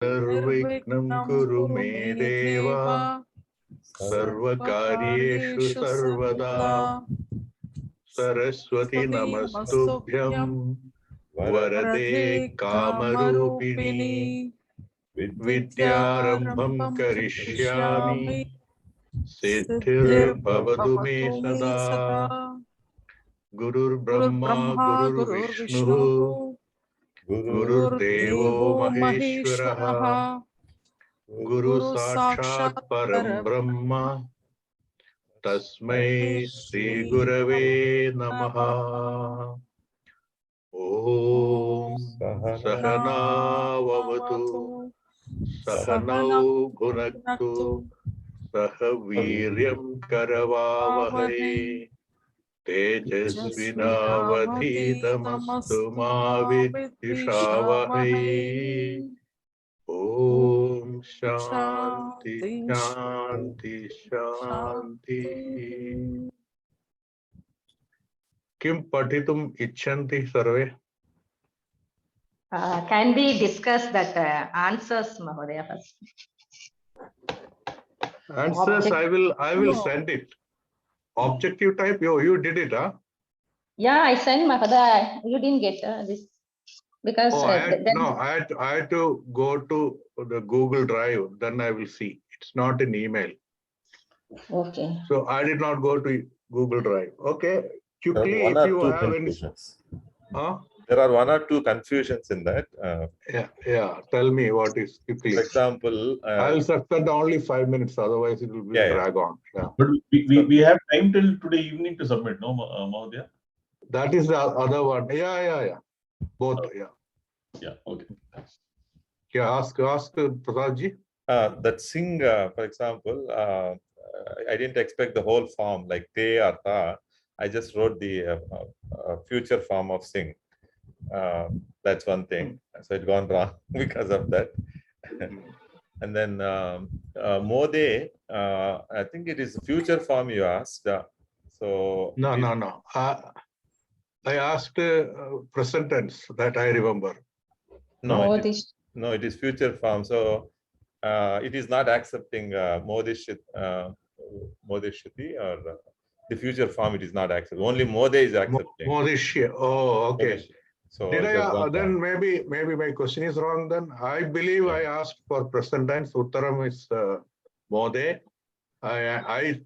Nirvignam kuru me deva, sarvakaryeshu sarvada, Saraswati namastubhyam, Varade kamarupini, Vidyarambham karishyami, Siddhir bhavatu me sada. Gurur Brahma, Gurur Vishnu, Gurur Devo Maheshwaraha, Guru Sakshat Param Brahma, Tasmai Sri Gurave Namaha. Om Sahana Vavatu, Sahanau Bhunaktu, Sahaviryam Karavavahai. Tejasvinavadhitamastu ma vidvishavahai. Om Shanti Shanti Shanti. Kim patitum ichanti sarve? Can we discuss that answers, Mahodaya, first? Answers, I will send it. Objective type, you did it, huh? Yeah, I sent Mahodaya. You didn't get this because I had to go to the Google Drive. Then I will see. It's not an email. Okay. So I did not go to Google Drive. Okay. Quickly, if you have any. Huh? There are one or two confusions in that. Yeah. Tell me what is quickly. For example, I will suspend only 5 minutes. Otherwise, it will be drag on. Yeah. But we have time till today evening to submit, no, Mahodaya? That is the other one. Yeah. Both. Yeah. Yeah. Okay. Yeah. Ask Prasadji. That sing, for example, I didn't expect the whole form like te or ta. I just wrote the future form of sing. That's one thing. So it gone wrong because of that. And then mode, I think it is future form you asked. So No. I asked present tense that I remember. No, it is future form. So it is not accepting modishiti or the future form. It is not accepting. Only mode is accepting. Modishya. Oh, okay. Modish. So did I then maybe my question is wrong then. I believe I asked for present tense. Uttaram is mode. I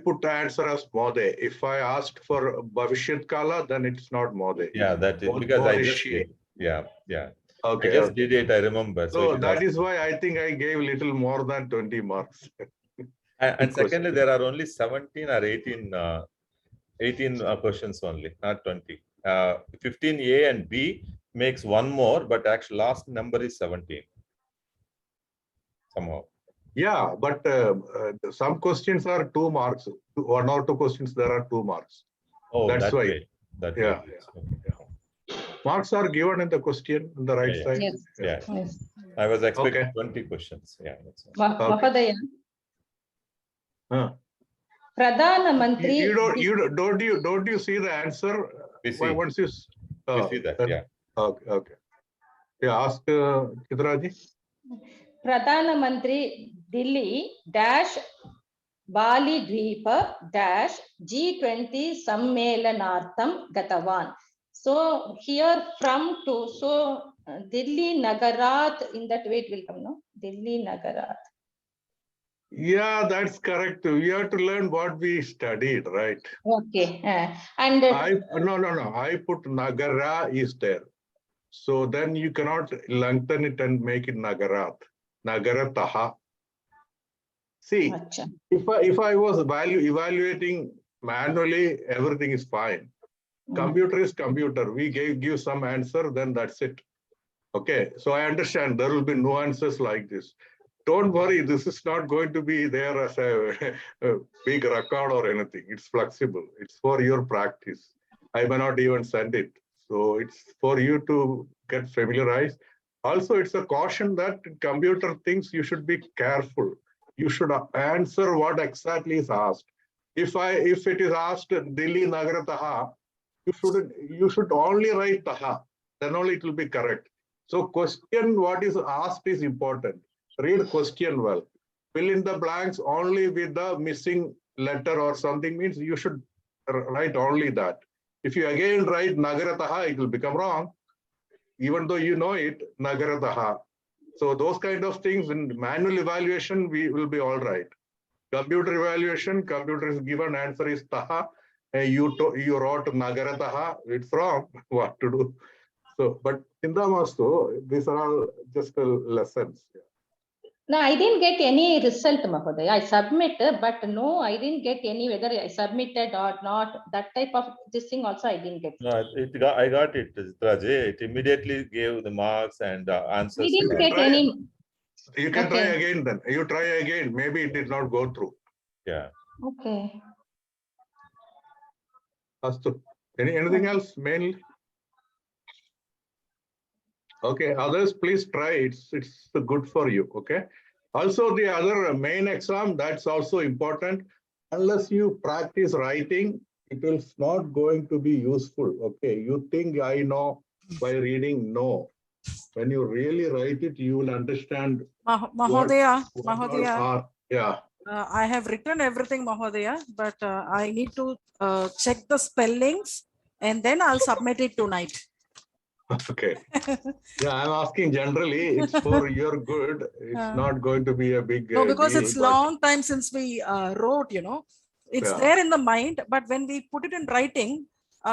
put the answer as mode. If I asked for bhavishyat kala, then it's not mode. Yeah, that is because I just did. Yeah. Okay. I just did it. I remember. So that is why I think I gave little more than 20 marks. And secondly, there are only 17 or 18 questions only, not 20. 15A and B makes one more, but actually last number is 17. Somehow. Yeah, but some questions are 2 marks. 1 or 2 questions there are 2 marks. Oh, that's why. Way. That yeah. Marks are given in the question on the right side. Yes. Yes. I was expecting 20 questions. Yeah. Mahodaya. Pradhana Mantri. Don't you see the answer? We see. Once you we see that. Yeah. Okay. Yeah. Ask Chitraji. Pradhana Mantri Delhi dash Bali Dweepa dash G20 Sammelanartham Gatavan. So here from to Delhi Nagarat, in that way it will come, no? Delhi Nagarat. Yeah, that's correct. We have to learn what we studied, right? Okay. No. I put Nagara is there. So then you cannot lengthen it and make it Nagarat. Nagarataha. See, if I was evaluating manually, everything is fine. Computer is computer. We give some answer, then that's it. Okay, so I understand there will be nuances like this. Don't worry, this is not going to be there as a big record or anything. It's flexible. It's for your practice. I may not even send it. So it's for you to get familiarized. Also, it's a caution that in computer things you should be careful. You should answer what exactly is asked. If it is asked Delhi Nagarataha, you should only write Taha. Then only it will be correct. So question what is asked is important. Read question well. Fill in the blanks only with the missing letter or something means you should write only that. If you again write Nagarataha, it will become wrong. Even though you know it, Nagarataha. So those kind of things in manual evaluation, we will be all right. Computer evaluation, computer is given answer is Taha. And you wrote Nagarataha, it's wrong. What to do? So, but in the master, these are all just lessons. No, I didn't get any result, Mahodaya. I submitted, but no, I didn't get any whether I submitted or not. That type of this thing also I didn't get. No, I got it, Rajay. It immediately gave the marks and answers. We didn't can get try any. You can try Okay. again then. You try again. Maybe it did not go through. Yeah. Okay. Astu. Anything else mainly? Okay, others please try. It's good for you. Okay. Also the other main exam, that's also important. Unless you practice writing, it is not going to be useful. Okay. You think I know by reading? No. When you really write it, you will understand. Mahodaya, Yeah. I have written everything, Mahodaya, but I need to check the spellings and then I'll submit it tonight. Okay. Yeah, I'm asking generally, it's for your good. It's not going to be a big No, because deal, it's but long time since we wrote, it's Yeah. there in the mind, but when we put it in writing,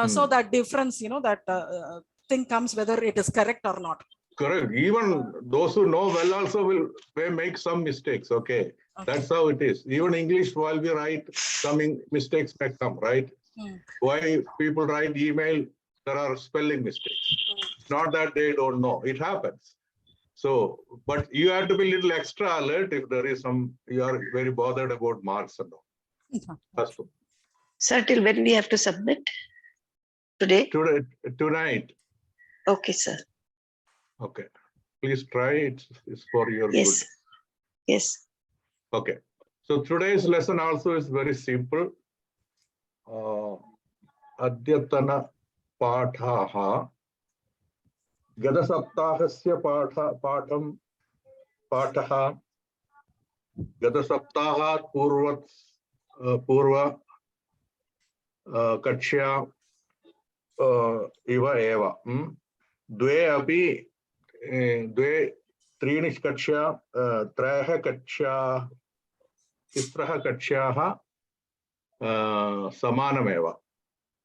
so that difference, that thing comes whether it is correct or not. correct. Even those who know well also may make some mistakes. Okay. That's how it is. Even English, while we write, some mistakes may come, right? Why people write email, there are spelling mistakes. It's not that they don't know. It happens. So, but you have to be a little extra alert if there is you are very bothered about marks and all. Astu. Sir, till when we have to submit? Today? Tonight. Okay, sir. Okay. Please try. It's for your Yes. good. Yes. Okay. So today's lesson also is very simple. Adyatana Pathaha. Gada Saptahasya Patham Pathaha. Gada Saptahat Purva Kachya Iva Eva. Dve api Dve Trini Kachya Traha Kachya Tistraha Kachyaha Samanameva.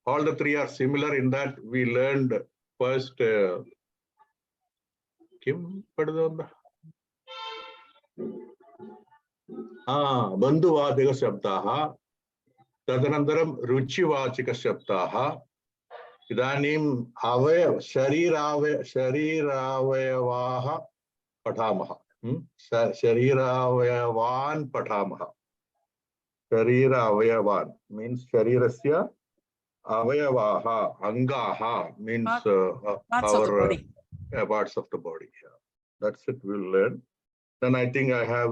All the three are similar in that we learned first Kim Padadanda? Bandhuvadika Shabdaha Tadanandaram Ruchivachika Shabdaha Idanim Shariravayaha Patamaha. Shariravayavan Patamaha. Shariravayavan means Sharirasya Avayavaha, Angaha means Parts of the our body. parts of the body. Yeah. That's it, we'll learn. Then I think I have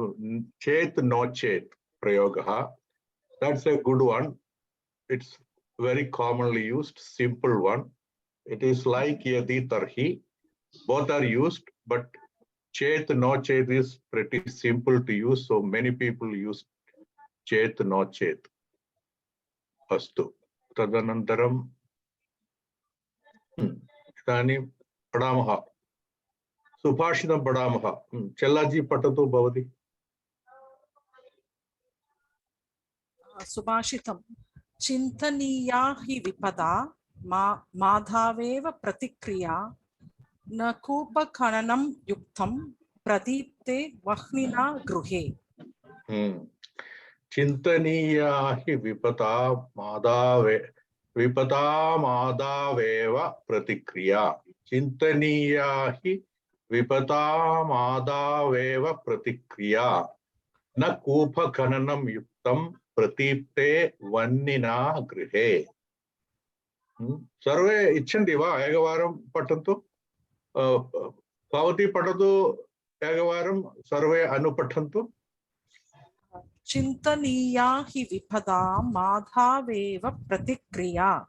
Chet no Chet Prayogaha. That's a good one. It's very commonly used, simple one. It is like Yadi Tarhi. Both are used, but Chet no Chet is pretty simple to use. So many people use Chet no Chet. Astu. Tadanantaram. Idani Padamaha. Subhashitam Padamaha. Chellaji Patatu Bhavati. Subhashitam. Chintaniya hi vipada madhaveva pratikriya na kupa khananam yuktam pradipte vahnina gruhe. Chintaniya hi vipata madhaveva pratikriya. Chintaniya hi vipata madhaveva pratikriya. Na kupa khananam yuktam pratipte vannina grihe. Sarve ichanti va ekavaram patantu. Bhavati patatu ekavaram sarve anupatantu. Chintaniya hi vipada madhaveva pratikriya.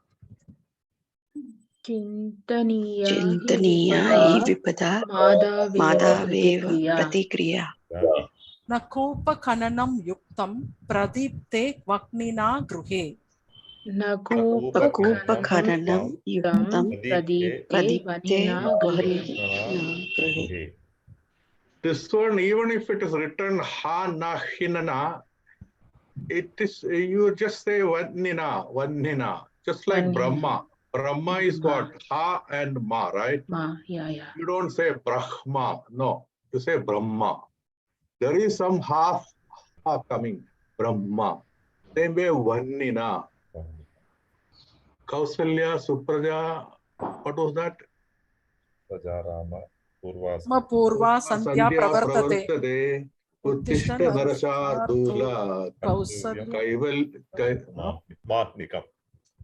चिन्तनीया हि चिन्तनीया विपदा हि विपदा मादावेव मादावेव प्रतिक्रिया। प्रतिक्रिया। न कूपखननं युक्तं प्रदीप्ते वह्निना गृहे। न कूपखननं कूपखननं युक्तं प्रदीप्ते प्रदीप्ते वह्निना गृहे। वह्निना गृहे। This one, even if it is written ha na hinana, it is, you just say vannina, just like Vannina. Brahma. Brahma is what? Ha and ma, right? Ma, yeah. You don't say Brahma, no. You say Brahma. There is some half ha coming, Brahma. Same way, vannina. Kausalya, Supraja, what was that? Sajarama, Purvas. पूर्वा सन्ध्या प्रवर्तते प्रवर्तते उत्तिष्ठ उत्तिष्ठ नरशार्दूला कौसल्य Mahnikam.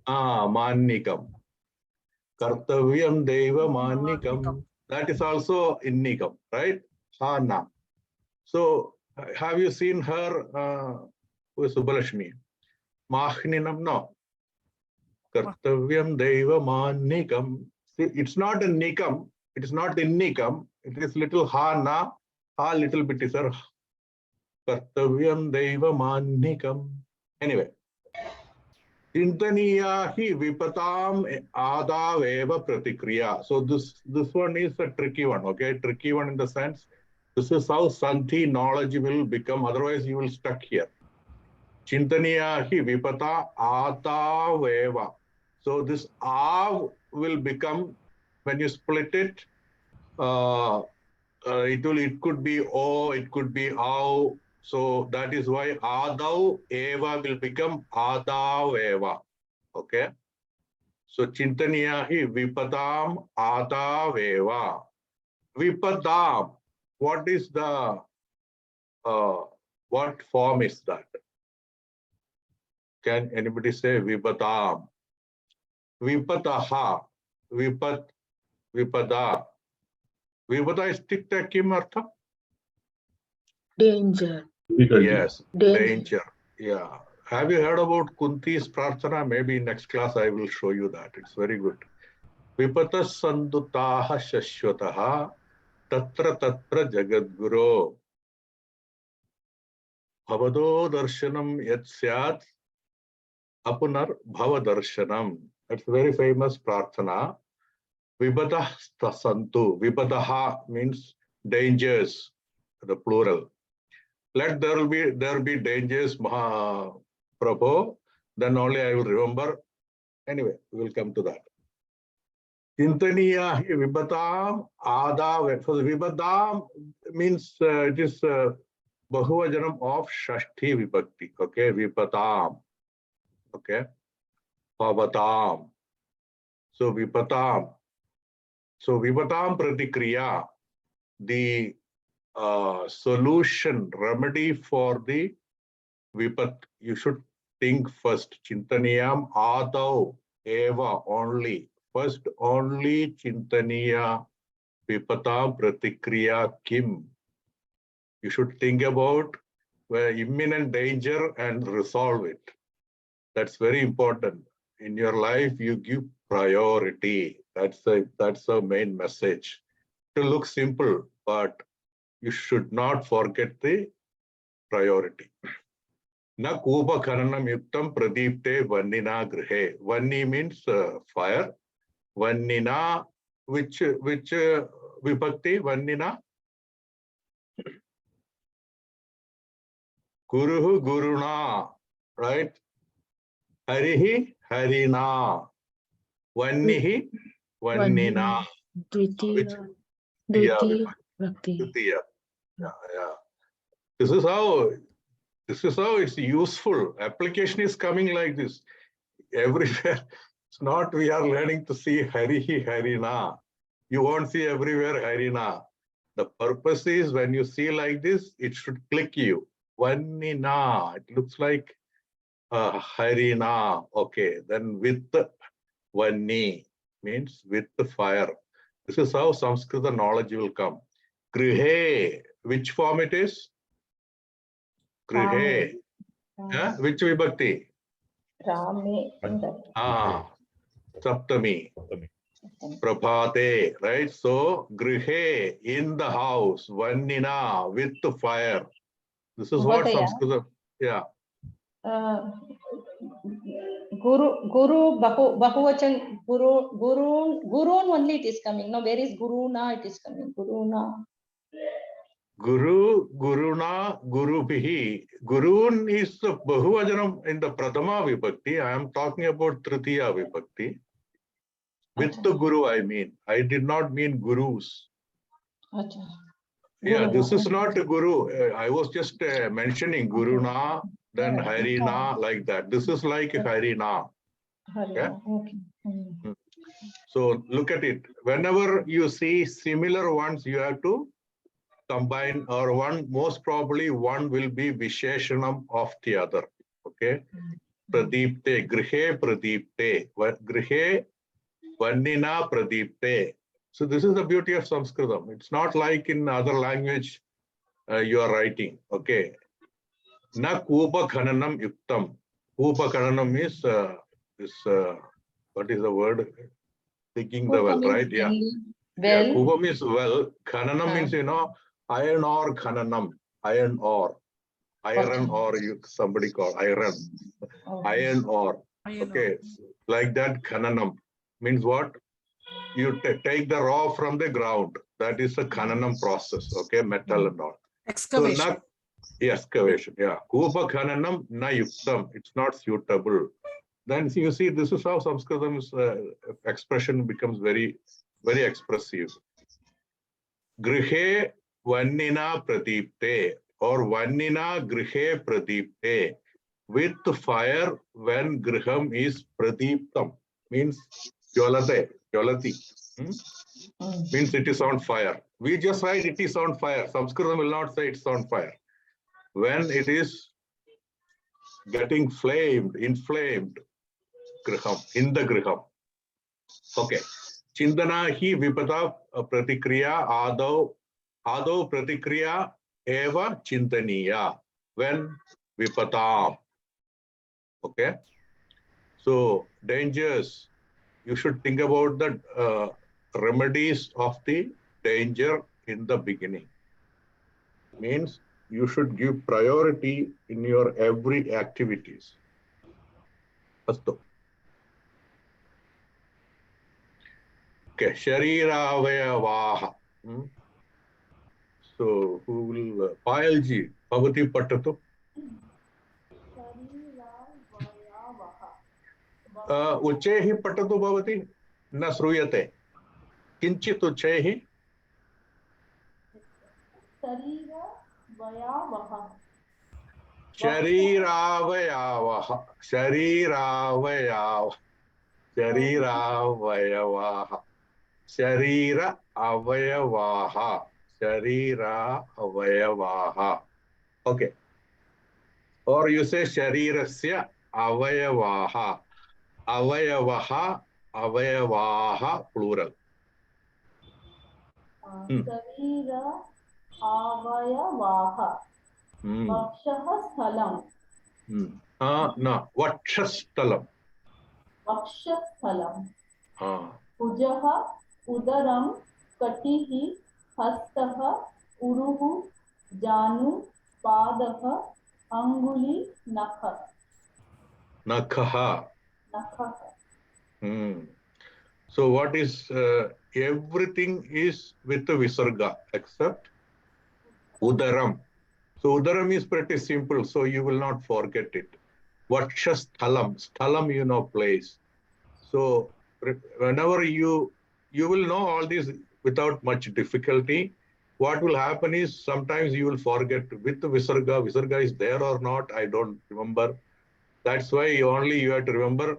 मान्निकम Kartavyam दैव मान्निकम. That is also innikam, right? Hana. So have you seen her with Subbalashmi? Mahninam, no. Kartavyam deva mannikam. See, it's not a nikam. It is not in nikam. It is little ha na. Ha little bit is her. Kartavyam deva mannikam. Anyway. Chintaniya hi vipatam adaveva pratikriya. So this one is a tricky one, okay? Tricky one in the sense, this is how Santi knowledge will become, otherwise you will stuck here. Chintaniya hi vipata adaveva. So this av will become, when you split it, it could be o, it could be au. So that is why adav eva will become adav eva. Okay. So chintaniya hi vipadam adav eva. Vipadam. What is the what form is that? Can anybody say vipadam? Vipataha. Vipada. Vipada is tikta kim artha? Danger. Yes, danger. Yeah. Have you heard about Kunti's Prarthana? Maybe next class I will show you that. It's very good. Vipatas sandutaha shashwataha tatra tatra jagadguru bhavado darshanam yat syat apunar bhava darshanam. That's a very famous Prarthana. Vipadah santu. Vipadaha means dangers, the plural. Let there be dangers, Prabhu, then only I will remember. Anyway, we will come to that. Chintaniya hi vibatam adav. So vibatam means it is Bahuvajanam of Shashti Vibhakti. Okay, vibatam. Okay, Bhavatam. So vibatam. So vibatam pratikriya, the solution, remedy for the vipat, you should think first. Chintaniyam adav eva, only. First, only chintaniya vipatam pratikriya kim. You should think about imminent danger and resolve it. That's very important. In your life, you give priority. That's the main message. It will look simple, but you should not forget the priority. Na kupa khananam yuktam pradipte vannina grihe. Vanni means fire. Vannina, which vibhakti? Vannina? Guruhu guruna, right? Harihi harina. Vannihi vannina. Dvitiya Bhakti. Dvitiya. Yeah. This is how it's useful. Application is coming like this. Everywhere. It's not we are learning to see Harihi Harina. You won't see everywhere Harina. The purpose is when you see like this, it should click you. Vannina. It looks like Harina. Okay. Then with the Vanni means with the fire. This is how Sanskrit knowledge will come. Grihe. Which form it is? Grihe. Which vibhakti? Rame. Saptami. Prabhate, right? So, grihe, in the house, vannina, with the fire. This is what Mahodaya. Sanskrit, yeah. Guru, Bahuvachan, Gurun only it is coming. No, where is Guruna? It is coming. Guruna. Guru, Guruna, Gurubihi. Gurun is the Bahuvajanam in the Pratama Vibhakti. I am talking about Tritiya Vibhakti. With the Guru, I mean. I did not mean Gurus. Acha. Yeah, this is Guruna. not a Guru. I was just mentioning Guruna, then Harina, like that. This is like Harina. Harina. Okay. So look at it. Whenever you see similar ones, you have to combine, or one, most probably one will be Visheshanam of the other. Okay. Pradipte, Grihe Pradipte, Grihe Vannina Pradipte. So this is the beauty of Sanskritam. It's not like in other language you are writing. Okay. Na Kupa Khananam Yuktam. Kupa Khananam is what is the word? Digging the well, right? Yeah. Well. Yeah, Kupa means well. Khananam means, iron ore Khananam. Iron ore. Iron ore, somebody called iron. Iron ore. Okay. Like that, Khananam means what? You take the raw from the ground. That is the Khananam process. Okay. Metal and all. Excavation. So, excavation. Yeah. Kupa Khananam na yuktam. It's not suitable. Then you see, this is how Sanskritam's expression becomes very, very expressive. Grihe Vannina Pradipte, or Vannina Grihe Pradipte. With fire when Griham is Pradiptam, means Jolate, Jolati. Means it is on fire. We just write it is on fire. Sanskritam will not say it's on fire. When it is getting inflamed, Griham, in the Griham. Okay. Chindana hi vipata pratikriya adau pratikriya eva chintaniya. When vipatam. Okay. So dangers, you should think about the remedies of the danger in the beginning. Means you should give priority in your every activities. Astu. Okay, Shariravayaha. So who will Payalji, Bhavati Patatu? Uchehi Patatu Bhavati? Na Sruyate. Kinchit Uchehi? Shariravayaha. Shariravayaha. Shariravayaha. Sharira Avayavaha. Sharira Avayavaha. Okay. Or you say Sharirasya Avayavaha. Avayavaha, Avayavaha, plural. Sharira Avayavaha. Vakshaha Sthalam. No, Vakshasthalam. Vakshasthalam. Ujaha Udaram Katihi Hastaha Uruhu Janu Padaha Anguli Nakha. Nakha. So what is, everything is with the Visarga except Udaram. So Udaram is pretty simple, so you will not forget it. Vakshasthalam, sthalam, place. So whenever you will know all these without much difficulty. What will happen is sometimes you will forget with the Visarga. Visarga is there or not, I don't remember. That's why you have to remember,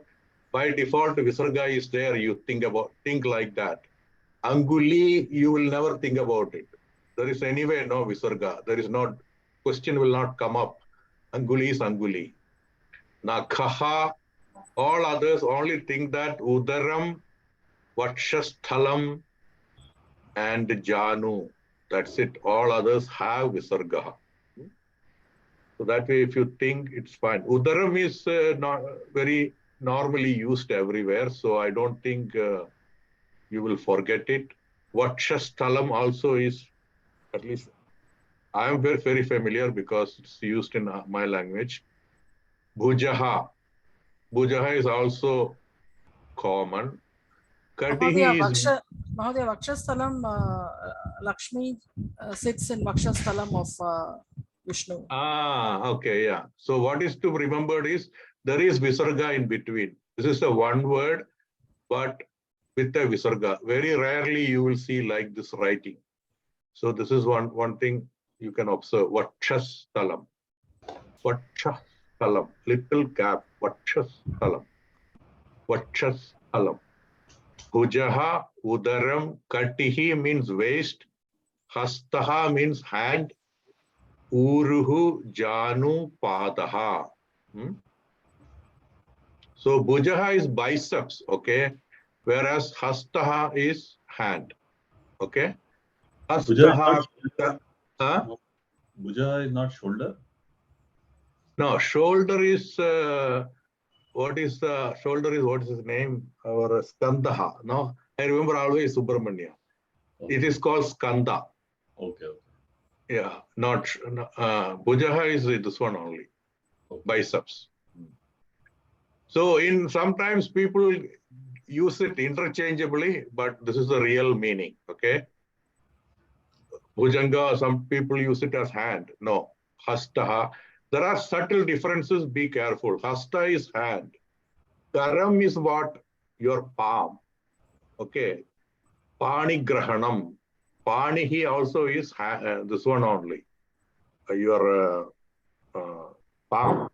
by default, Visarga is there, you think like that. Anguli, you will never think about it. There is anyway no Visarga. There is not, question will not come up. Anguli is Anguli. Nakha, all others only think that Udaram, Vakshasthalam, and Janu. That's it. All others have Visarga. So that way, if you think, it's fine. Udaram is not very normally used everywhere. So I don't think you will forget it. Vakshasthalam also is, at least I am very, very familiar because it's used in my language. Bhujaha. Bhujaha is also common. Katihi is, Mahodaya, Vakshasthalam, Lakshmi sits in Vakshasthalam of Vishnu. okay, yeah. So what is to be remembered is there is visarga in between. This is a one word, but with a visarga. Very rarely you will see like this writing. So this is one thing you can observe. Vakshasthalam. Vakshasthalam. Little gap. Vakshasthalam. Vakshasthalam. Bhujaha, udaram, katihi means waist. Hastaha means hand. Uruhu, janu, padaha. So bhujaha is biceps, okay? Whereas hastaha is hand, okay? Hastaha. Bhuja is not shoulder. No, shoulder is what is the shoulder is what is his name? Our Skandaha. No, I remember always Subramanya. It is called Skanda. Okay. Yeah, not Bhujaha is this one only. Biceps. So in sometimes people use it interchangeably, but this is the real meaning. Okay. Bhujanga, some people use it as hand. No, hastaha. There are subtle differences. Be careful. Hasta is hand. Karam is what? Your palm. Okay. Pani grahanam. Panihi also is this one only. Your palm.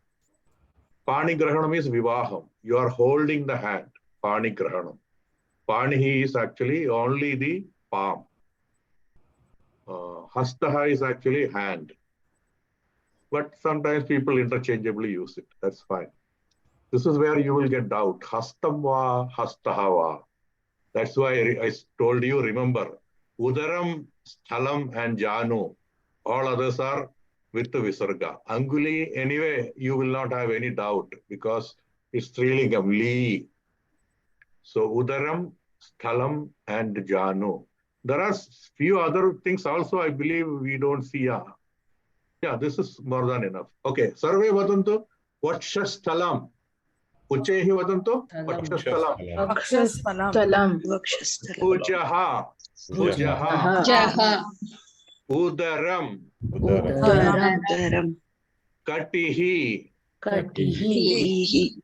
Pani grahanam is vivaham. You are holding the hand. Pani grahanam. Panihi is actually only the palm. Hastaha is actually hand. But sometimes people interchangeably use it. That's fine. This is where you will get doubt. Hastam va, hastaha va. That's why I told you, remember, Udaram, Sthalam and Janu. All others are with the Visarga. Anguli, anyway, you will not have any doubt because it's Trilingam, Li. So Udaram, Sthalam and Janu. There are few other things also I believe we don't see. Yeah, this is more than enough. Okay, Sarve vadantu, Vakshasthalam. Uchehi vadantu, Vakshasthalam. Vakshasthalam. Bhujaha. Bhujaha. Jaha. Udaram. Udaram. Katihi. Katihi.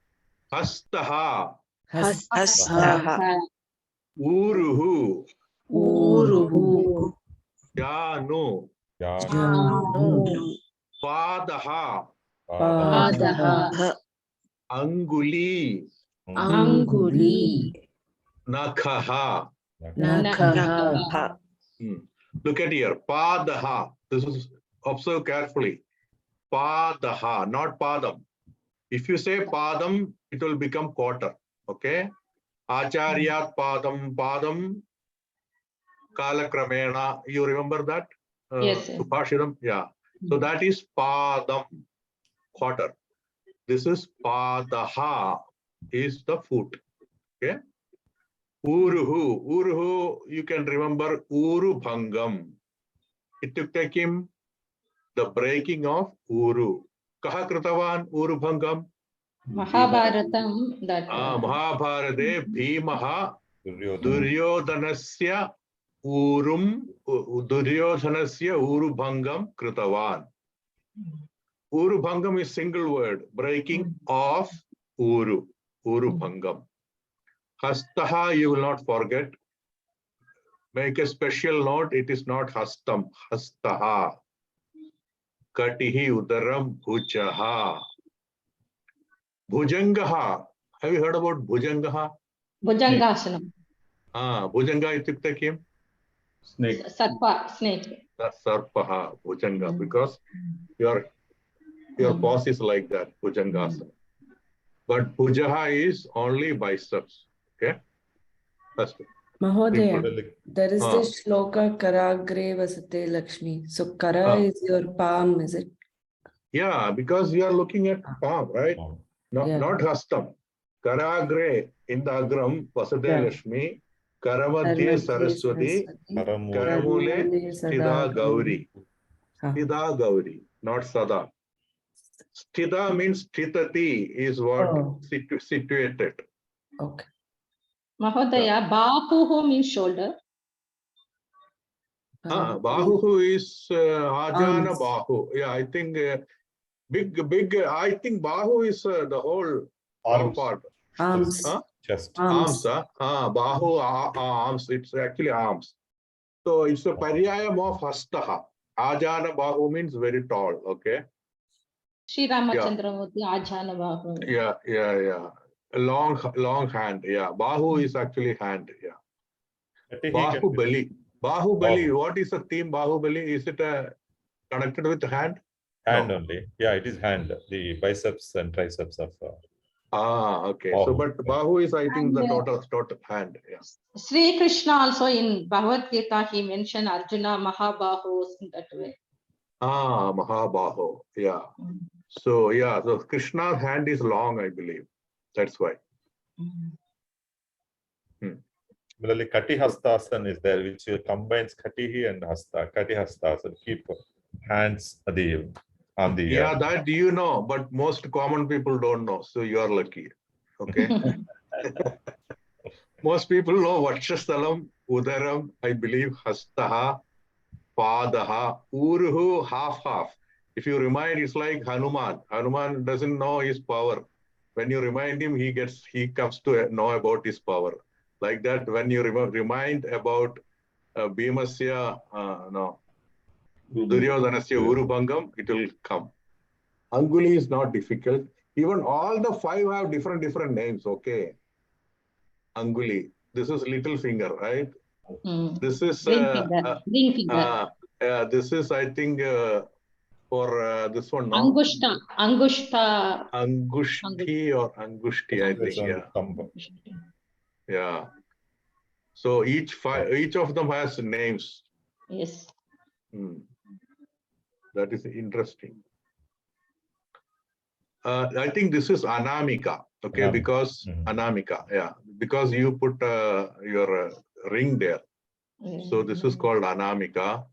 Hastaha. Hastaha. Uruhu. Uruhu. Janu. Janu. Padaha. Padaha. Anguli. Anguli. Nakhaha. Nakaha. Look at here. Padaha. This is observe carefully. Padaha, not padam. If you say padam, it will become quarter. Okay. Acharyat padam, padam, kalakramena. You remember that? Yes, sir. Subhashidam. Yeah. So that is padam, quarter. This is padaha, is the foot. Okay. Uruhu. Uruhu, you can remember Uru Bhangam. It took him the breaking of Uru. Kaha kritavan Uru Bhangam? Mahabharatam. That. Mahabharate Bhimaha Duryodhanasya Uru Bhangam kritavan. Uru Bhangam is single word, breaking of Uru Bhangam. Hastaha, you will not forget. Make a special note, it is not hastam, hastaha. Katihi udaram bhujaha. Bhujangaha. Have you heard about Bhujangaha? Bhujangasanam. Bhujanga ityukte kim? Snake. Sarpa, snake. Sarpaha, Bhujanga, because your pose is like that, Bhujangasana. But Bhujaha is only biceps. Okay? First. Mahodaya, there is this shloka Karagre Vasate Lakshmi. So Kara is your palm, is it? Yeah, because you are looking at palm, right? Not hastam. Karagre in the agram Vasate Lakshmi. Karamadhye Saraswati, Karamule Sthida Gauri. Sthida Gauri, not Sada. Sthida means sthitati is what situated. Okay. Mahodaya, Bahu means shoulder. Bahu is Ajana Arms. Bahu. Yeah, I think big. I think Bahu is the whole Arms. part. Arms. Huh? Chest. Arms. Bahu arms. It's actually arms. So it's a paryayam of Hastaha. Ajana Bahu means very tall. Okay. Sri Ramachandra Murthy, Ajana Bahu. Yeah. A long hand. Yeah. Bahu is actually hand. Yeah. Bahubali. Bahubali. What is the theme Bahubali? Is it connected with hand? Hand No. only. Yeah, it is hand. The biceps and triceps of. Okay. Bahu. So, but Bahu is, I think, the And, total hand. Yeah. Sri Krishna also in Bhagavad Gita, he mentioned Arjuna Mahabahu in that way. Mahabaho. Yeah. So, yeah. So Krishna's hand is long, I believe. That's why. Similarly, Kati Hastasana is there, which combines Katihi and Hasta. Kati Hastasana, keep hands on the. Yeah, that you know, but most common people don't know. So you are lucky. Okay. Most people know Vakshastalam, Udaram, I believe, Hastaha, Padaha, Uruhu, half. If you remind, it's like Hanuman. Hanuman doesn't know his power. When you remind him, he comes to know about his power. Like that, when you remind about Bhimasya, Duryodhanasya Urubangam, it will come. Anguli is not difficult. Even all the 5 have different names. Okay. Anguli. This is little finger, right? This is Ring finger. this is, I think, for this one. No? Angushta. Angushti or Angushti, I think. Yeah. Yeah. So each of them has names. Yes. That is interesting. I think this is Anamika. Okay, because Anamika. Yeah, because you put your ring there. So this is called Anamika.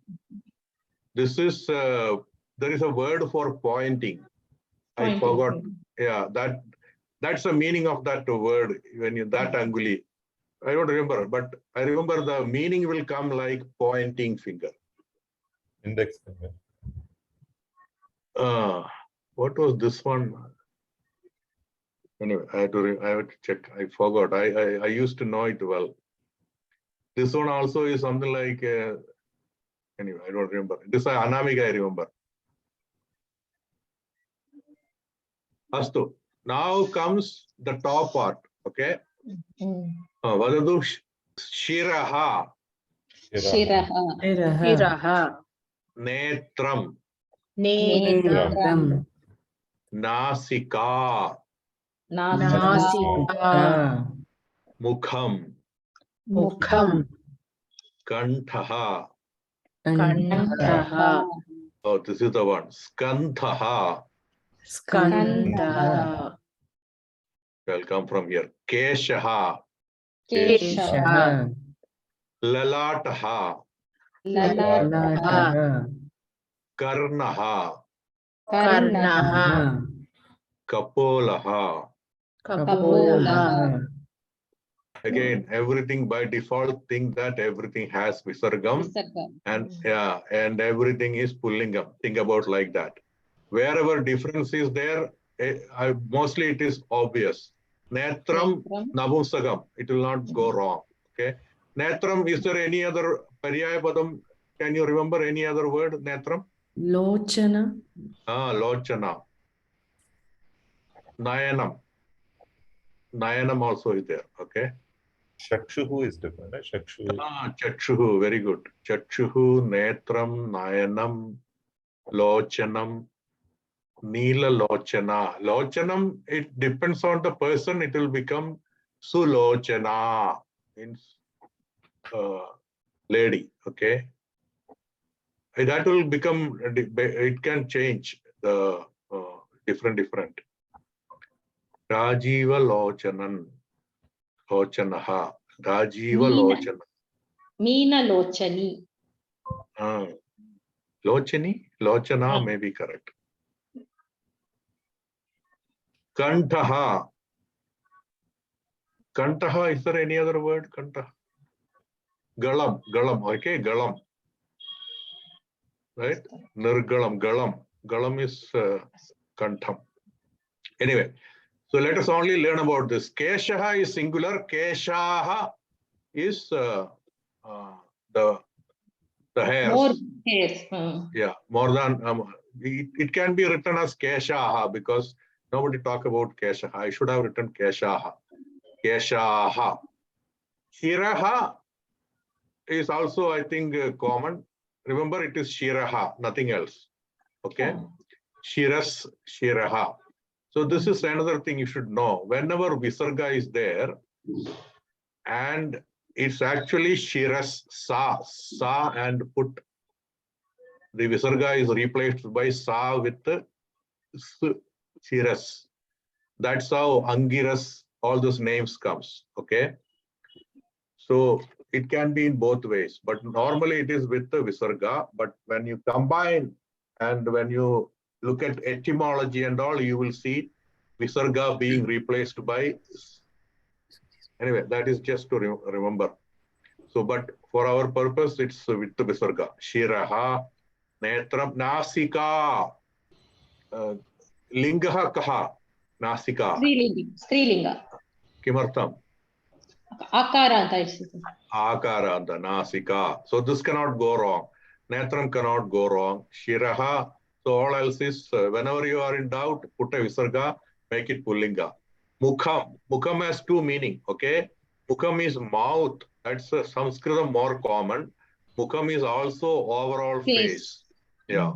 This is there is a word for pointing. I forgot. Yeah, that's the meaning of that word when you that Anguli. I don't remember, but I remember the meaning will come like pointing finger. Index finger. What was this one? Anyway, I have to check. I forgot. I used to know it well. This one also is something like. Anyway, I don't remember. This is Anamika, I remember. Astu. Now comes the top part. Okay. Vadadu Shiraha. Shiraha. Netram. Netram. Nasika. Nasika. Mukham. Mukham. Kanthaha. Kantaha. Oh, this is the one. Skanthaha. Skandha. Will come from here. Keshaha. Keshaha. Lalataha. Lalataha. Karnaha. Karnaha. Kapolaha. Kapolaha. Again, everything by default think that everything has visargam and everything is pullingam. Think about like that. Wherever difference is there, mostly it is obvious. Netram, navusagam. It will not go wrong. Okay. Netram, is there any other paryaya padam? Can you remember any other word? Netram? Lochana. Lochana. Nayanam. Nayanam also is there. Okay. Shakshuhu is different, right? Shakshuhu. Chakshuhu, very good. Chakshuhu, Netram, Nayanam, Lochanam, Neela Lochana. Lochanam, it depends on the person, it will become Sulochana, means lady, okay? That will become, it can change the different. Rajiva Lochanan, Lochanaha. Rajiva Meena. Lochana. Meena Lochani. Lochani? Lochana Ah. may be correct. Kantaha. Kantaha, is there any other word? Kantaha. Galam, okay, galam. Right? Nirgalam, galam. Galam is kantham. Anyway, so let us only learn about this. Keshaha is singular. Keshaha is the hairs. More hairs. Yeah, more than it can be written as Keshaha because nobody talk about Keshaha. I should have written Keshaha. Keshaha. Shiraha is also, I think, common. Remember, it is Shiraha, nothing else. Okay. Shiras, Shiraha. So this is another thing you should know. Whenever Visarga is there, and it's actually Shiras, Sa, and put. The Visarga is replaced by Sa with Shiras. That's how Angiras, all those names comes. Okay. So it can be in both ways, but normally it is with the Visarga. But when you combine and when you look at etymology and all, you will see Visarga being replaced by. Anyway, that is just to remember. So, but for our purpose, it's with the Visarga. Shiraha, Netram, Nasika, Lingaha Kaha, Nasika. Strilinga. Kimartham? Akaranta. Akaranta, Nasika. So this cannot go wrong. Netram cannot go wrong. Shiraha. So all else is, whenever you are in doubt, put a Visarga, make it Pullinga. Mukham. Mukham has two meaning, okay? Mukham is mouth. That's a Sanskritam more common. Mukham is also overall face. Yeah.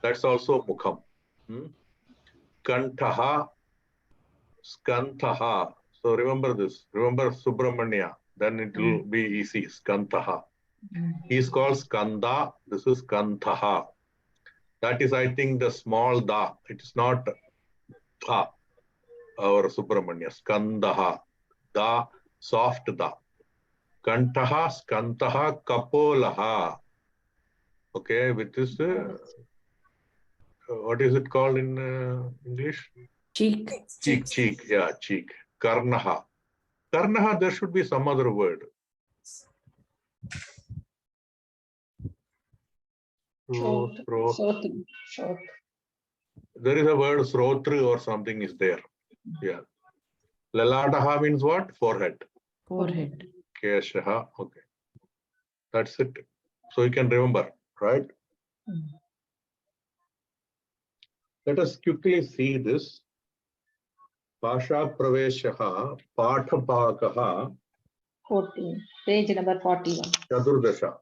That's also Mukham. Kantaha, Skantaha. So remember this. Remember Subramanya. Then it will be easy. Skantaha. He is called Skanda. This is Kantaha. That is, I think, the small da. It is not tha. Our Subramanya. Skandaha. Da, soft da. Kantaha, Skantaha, Kapolaha. Okay, with this, what is it called in English? Cheek. Cheek, yeah, cheek. Karnaha. Karnaha, there should be some other word. Short. There is a word srotru or something is there. Yeah. Lalataha means what? Forehead. Forehead. Keshaha. Okay. That's it. So you can remember, right? Let us quickly see this. Pasha Praveshaha, Pathapakaha. 14. Page number 41. Chadurdasha.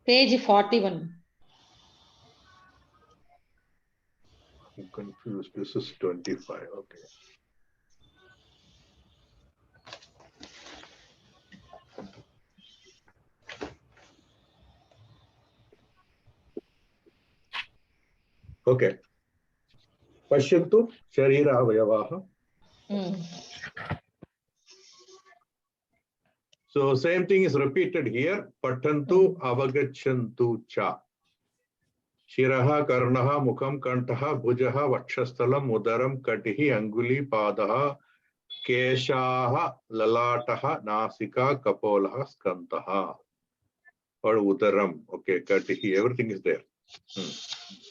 Page 41. I'm confused. This is 25. Okay. Okay. Pashyantu Sharira Avayavaha. So same thing is repeated here. Patantu Avagachantu Cha. Shiraha, Karnaha, Mukham, Kantaha, Bhujaha, Vakshastalam, Udaram, Katihi, Anguli, Padaha, Keshaha, Lalataha, Nasika, Kapolaha, Skantaha. Or Udaram. Okay, Katihi, everything is there.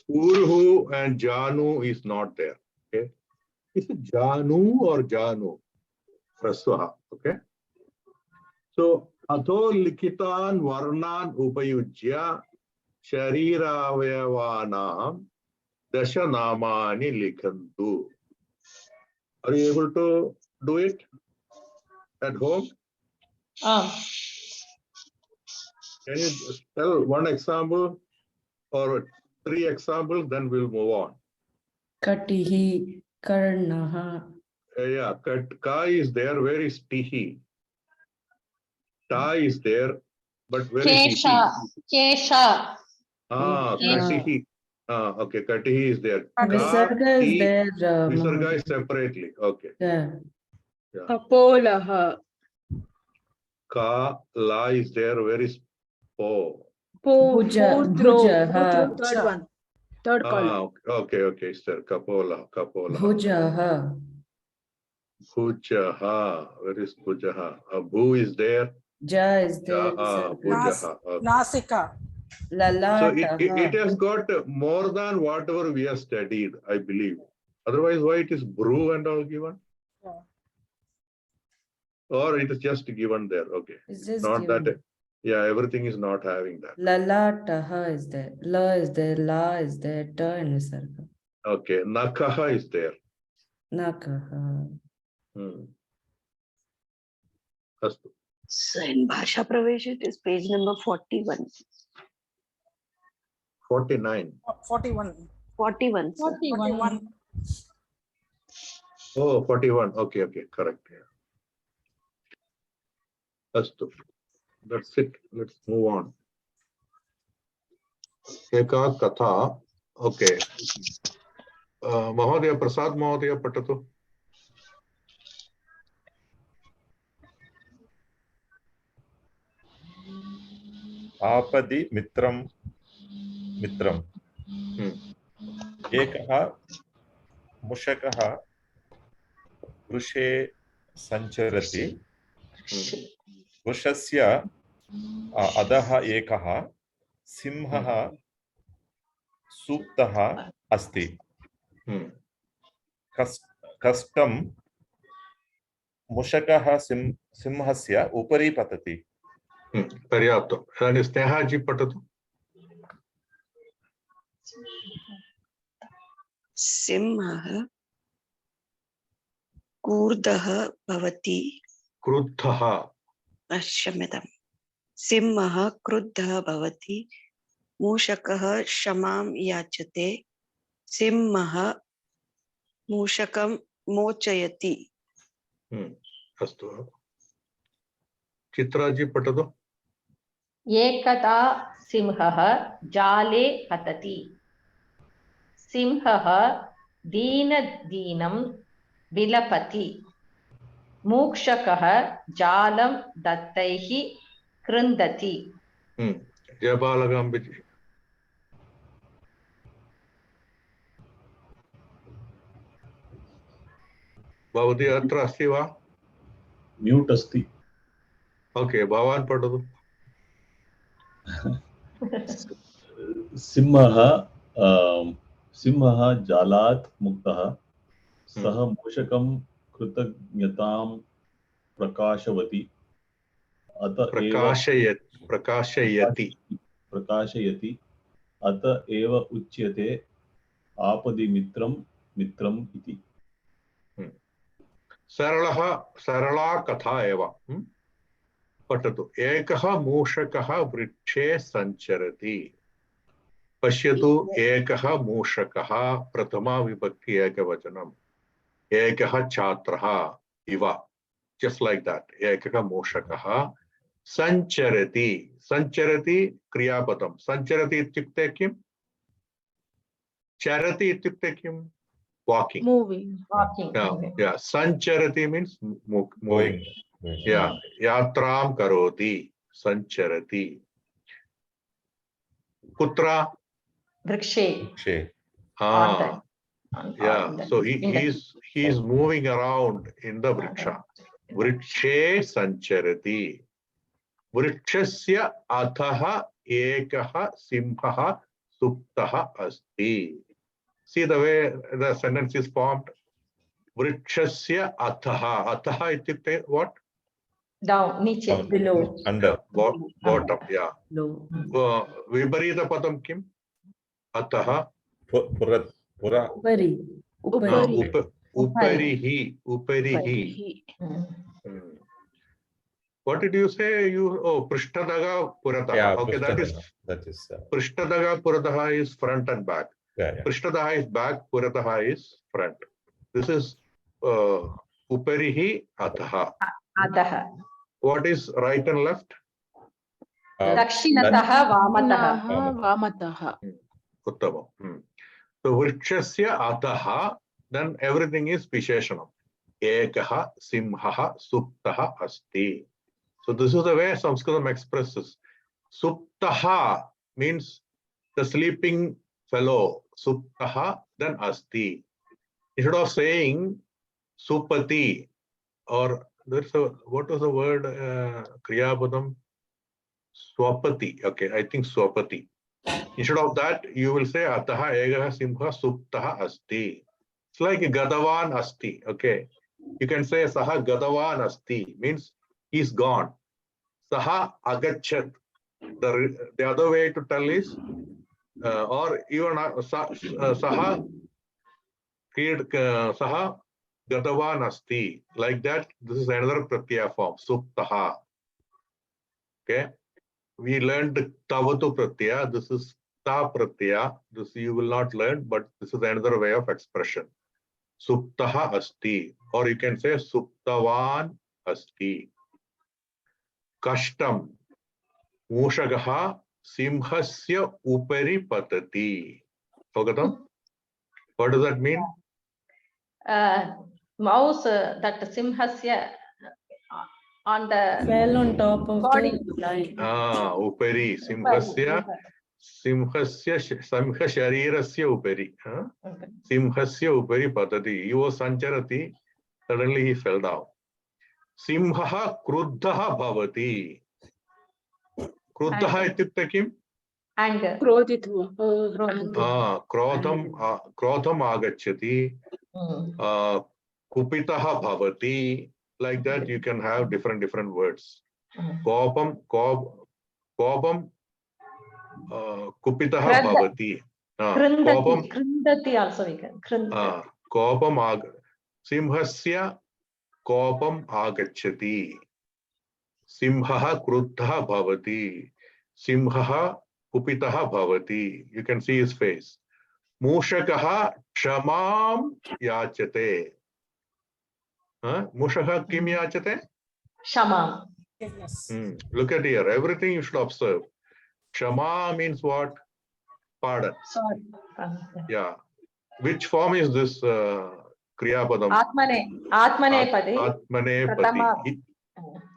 Urhu and Janu is not there. Okay. Is it Janu or Janu? Praswaha. Okay. So, Atho Likitan Varnan Upayujya Shariravayavanam Dashanamani Likhantu. Are you able to do it at home? Can you tell one example or 3 examples, then we'll move on. Katihi, Karnaha. Yeah, Ka is there. Where is Tihi? Ta is there, but where is Tihi? Kesha. Katihi. Okay, Katihi is there. Visarga is Kati- there. Visarga Mahoday. is separately. Okay. Yeah. Kapolaha. Ka, la is there. Where is po? Bhuja. Bhujaha. Third one. Third column. Okay, sir. Kapola. Bhujaha. Bhujaha. Where is Bhujaha? Bhu is there. Ja is there. Bhujaha. Okay. Nasika. So Lalata. it has got more than whatever we have studied, I believe. Otherwise, why it is brew and all given? Yeah. Or it is just given there. Okay. It's just Not given. that. Yeah, everything is not having that. Lalataha is there. La is there. La is there. Ta and Visarga. Okay. Nakaha is there. Nakaha. Astu. So in Bhasha Pravesh, it is page number 41. 49. 41. 41. Sir. 41. Oh, 41. Okay. Correct. Yeah. Astu. That's it. Let's move on. Eka Katha. Okay. Mahodaya, Prasad Mahodaya Patatu. आपदि मित्रं एकः मुषकः वृषे सञ्चरति वृषस्य अधः एकः सिंहः सुप्तः अस्ति कष्टं मुषकः सिंहस्य उपरि पतति पर्याप्तम् इदानीं स्नेहाजी पठतु सिंहः कूर्दः भवति क्रुद्धः क्षम्यतां सिंहः क्रुद्धः भवति मूषकः क्षमां याचते सिंहः मूषकं मोचयति अस्तु चित्राजी पठतु एकदा सिंहः जाले पतति सिंहः दीनं विलपति मूषकः जालं दत्तैः कृन्दति जयबालकाम्बिजी भवती अत्र अस्ति वा म्यूट् अस्ति ओके भवान् पठतु सिंहः जालात् मुक्तः सः मूषकं कृतज्ञतां प्रकाशयति अत एव उच्यते आपदि मित्रम् इति सरला कथा एव पठतु एकः मूषकः वृक्षे सञ्चरति पश्यतु एकः मूषकः प्रथमा विभक्ति एकवचनम् एकः छात्रः इव just like that एकः मूषकः सञ्चरति क्रियापदं सञ्चरति इत्युक्ते किम् चरति इत्युक्ते किम् walking yeah sancharati means moving yeah yatram karoti sancharati kutra vrikshe yeah so he is moving around in the vriksha vrikshe sancharati vrikshasya atah ekah simhah suptah asti. See the way the sentence is formed. Vrikshasya ataha. Ataha ityukte what? Down, niche. Below. Under. Bottom, yeah. Low. Viparita padam kim? Ataha. Upari. Uparihi. What did you say? Prishtadaga Purataha. Yeah, okay, that is Prishtadaga Purataha is front and back. Yeah. Prishtadaha is back, Purataha is front. This is Uparihi Ataha. What is right and left? Dakshinataha Vamataha. Vamataha. Uttamam. So Vrikshasya Ataha, then everything is Visheshanam. Ekaha, Simhaha, Suptaha, Asti. So this is the way Sanskritam expresses. Suptaha means the sleeping fellow. Suptaha, then Asti. Instead of saying Supati or there's a, what was the word? Kriyapadam? Swapati. Okay, I think Swapati. Instead of that, you will say Ataha Egaha Simha Suptaha Asti. It's like Gadavan Asti. Okay. You can say Saha Gadavan Asti, means he's gone. Saha Agachat. The other way to tell is, or even Saha Saha Gadavan Asti. Like that, this is another Pratyaya form, Suptaha. Okay. We learned Tavatu Pratyaya. This is Ta Pratyaya. This you will not learn, but this is another way of expression. Suptaha Asti. Or you can say Suptavan Asti. Kashtam. Mushagaha Simhasya Upari Patati. Fogatam? What does that mean? Mouse, that Simhasya on the Fell on top of body. the line. Upari. Simhasya Sharирasya Upari. Simhasya Upari Patati. He was Sancharati. Suddenly he fell down. Simhaha Kruddhaha Bhavati. Kruddhaha ityukte kim? Anger. Krodhitva. Krodham agacchati. Kupitaha bhavati. Like that, you can have different words. Kopam kupitaha bhavati. Krindati also we can. Kopam Simhasya kopam agacchati. Simhaha kruddhaha bhavati. Simhaha kupitaha bhavati. You can see his face. Mushakaha kshamam yachate. Mushaka kim yachate? Shamam. Yes. Look at here. Everything you should observe. Kshama means what? Pardon. Sorry. Yeah. Which form is this Kriya Padam? Atmane Padi. Atmane Padi.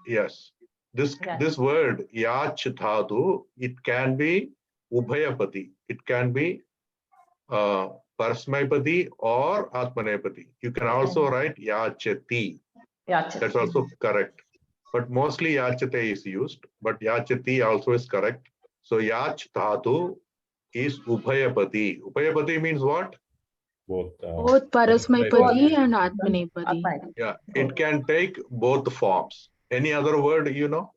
Yes. This word Yach Dhatu, it can be Ubhayapati. It can be Parasmaipadi or Atmanepadi. You can also write Yachati. That's also correct. But mostly Yachate is used, but Yachati also is correct. So Yach Dhatu is Ubhayapadi. Ubhayapadi means what? Both Parasmaipadi and Atmanepadi. Yeah, it can take both forms. Any other word you know?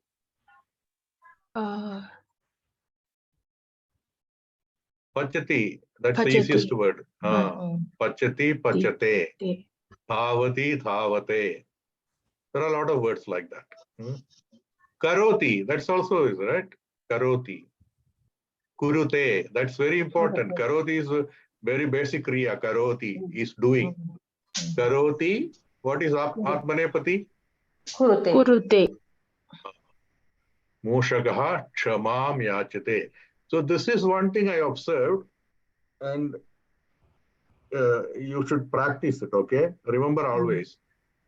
Pachati, that's the easiest word. Pachati, pachate. Bhavati, dhavate. There are a lot of words like that. Karoti, that's also is right. Karoti. Kurute, that's very important. Karoti is a very basic kriya. Karoti is doing. Karoti, what is Atmanepati? Kurute. Mushagaha kshamam yachate. So this is one thing I observed, and you should practice it, okay? Remember always,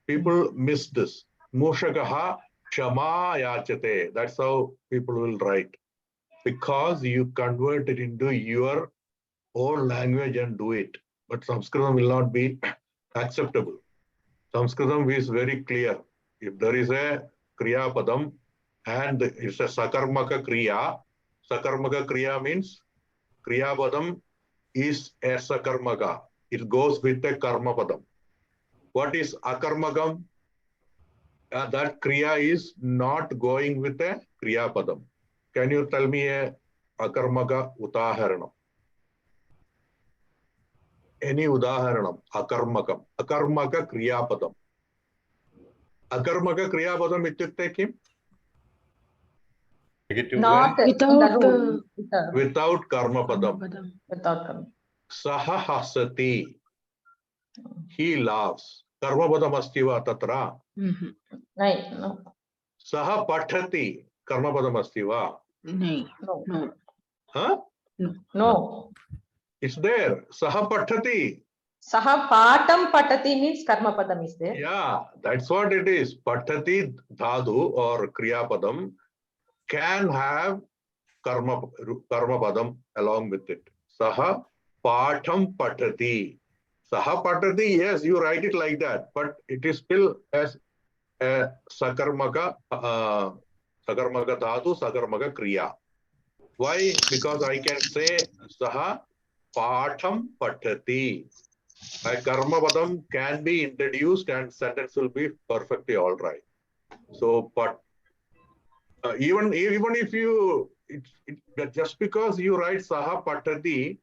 people miss this. Mushagaha kshama yachate. That's how people will write. Because you convert it into your own language and do it. But Sanskritam will not be acceptable. Sanskritam is very clear. If there is a Kriya Padam and it's a Sakarmaka Kriya means Kriya Padam is a Sakarmaka. It goes with a Karma Padam. What is Akarmagam? That Kriya is not going with a Kriya Padam. Can you tell me a Akarmaka Udaharanam? Any Udaharanam? Akarmakam. Akarmaka Kriya Padam. Akarmaka Kriya Padam ityukte kim? Not without Karma Padam. Without Karma. Saha hasati. He laughs. Karma Padam astiva tatra. No. Saha pathati. Karma Padam astiva. No. Huh? No. It's there. Saha patati. Saha patam patati means karma padam is there. Yeah, that's what it is. Patati dhadu or kriya padam can have karma padam along with it. Saha patam patati. Saha patati, yes, you write it like that, but it is still as a sakarmaka dhatu, sakarmaka kriya. Why? Because I can say saha patam patati. A karma padam can be introduced and sentence will be perfectly all right. So, but even if you just because you write saha patati,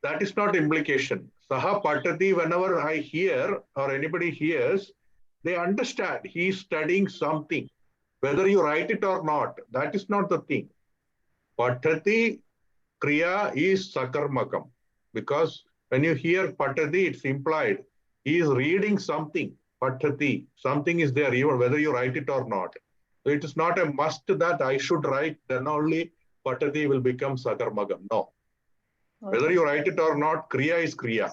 that is not implication. Saha patati, whenever I hear or anybody hears, they understand he is studying something. Whether you write it or not, that is not the thing. Patati kriya is sakarmakam, because when you hear patati, it's implied he is reading something. Patati, something is there, even whether you write it or not. So it is not a must that I should write, then only patati will become sakarmakam. No. Whether you write it or not, kriya is kriya.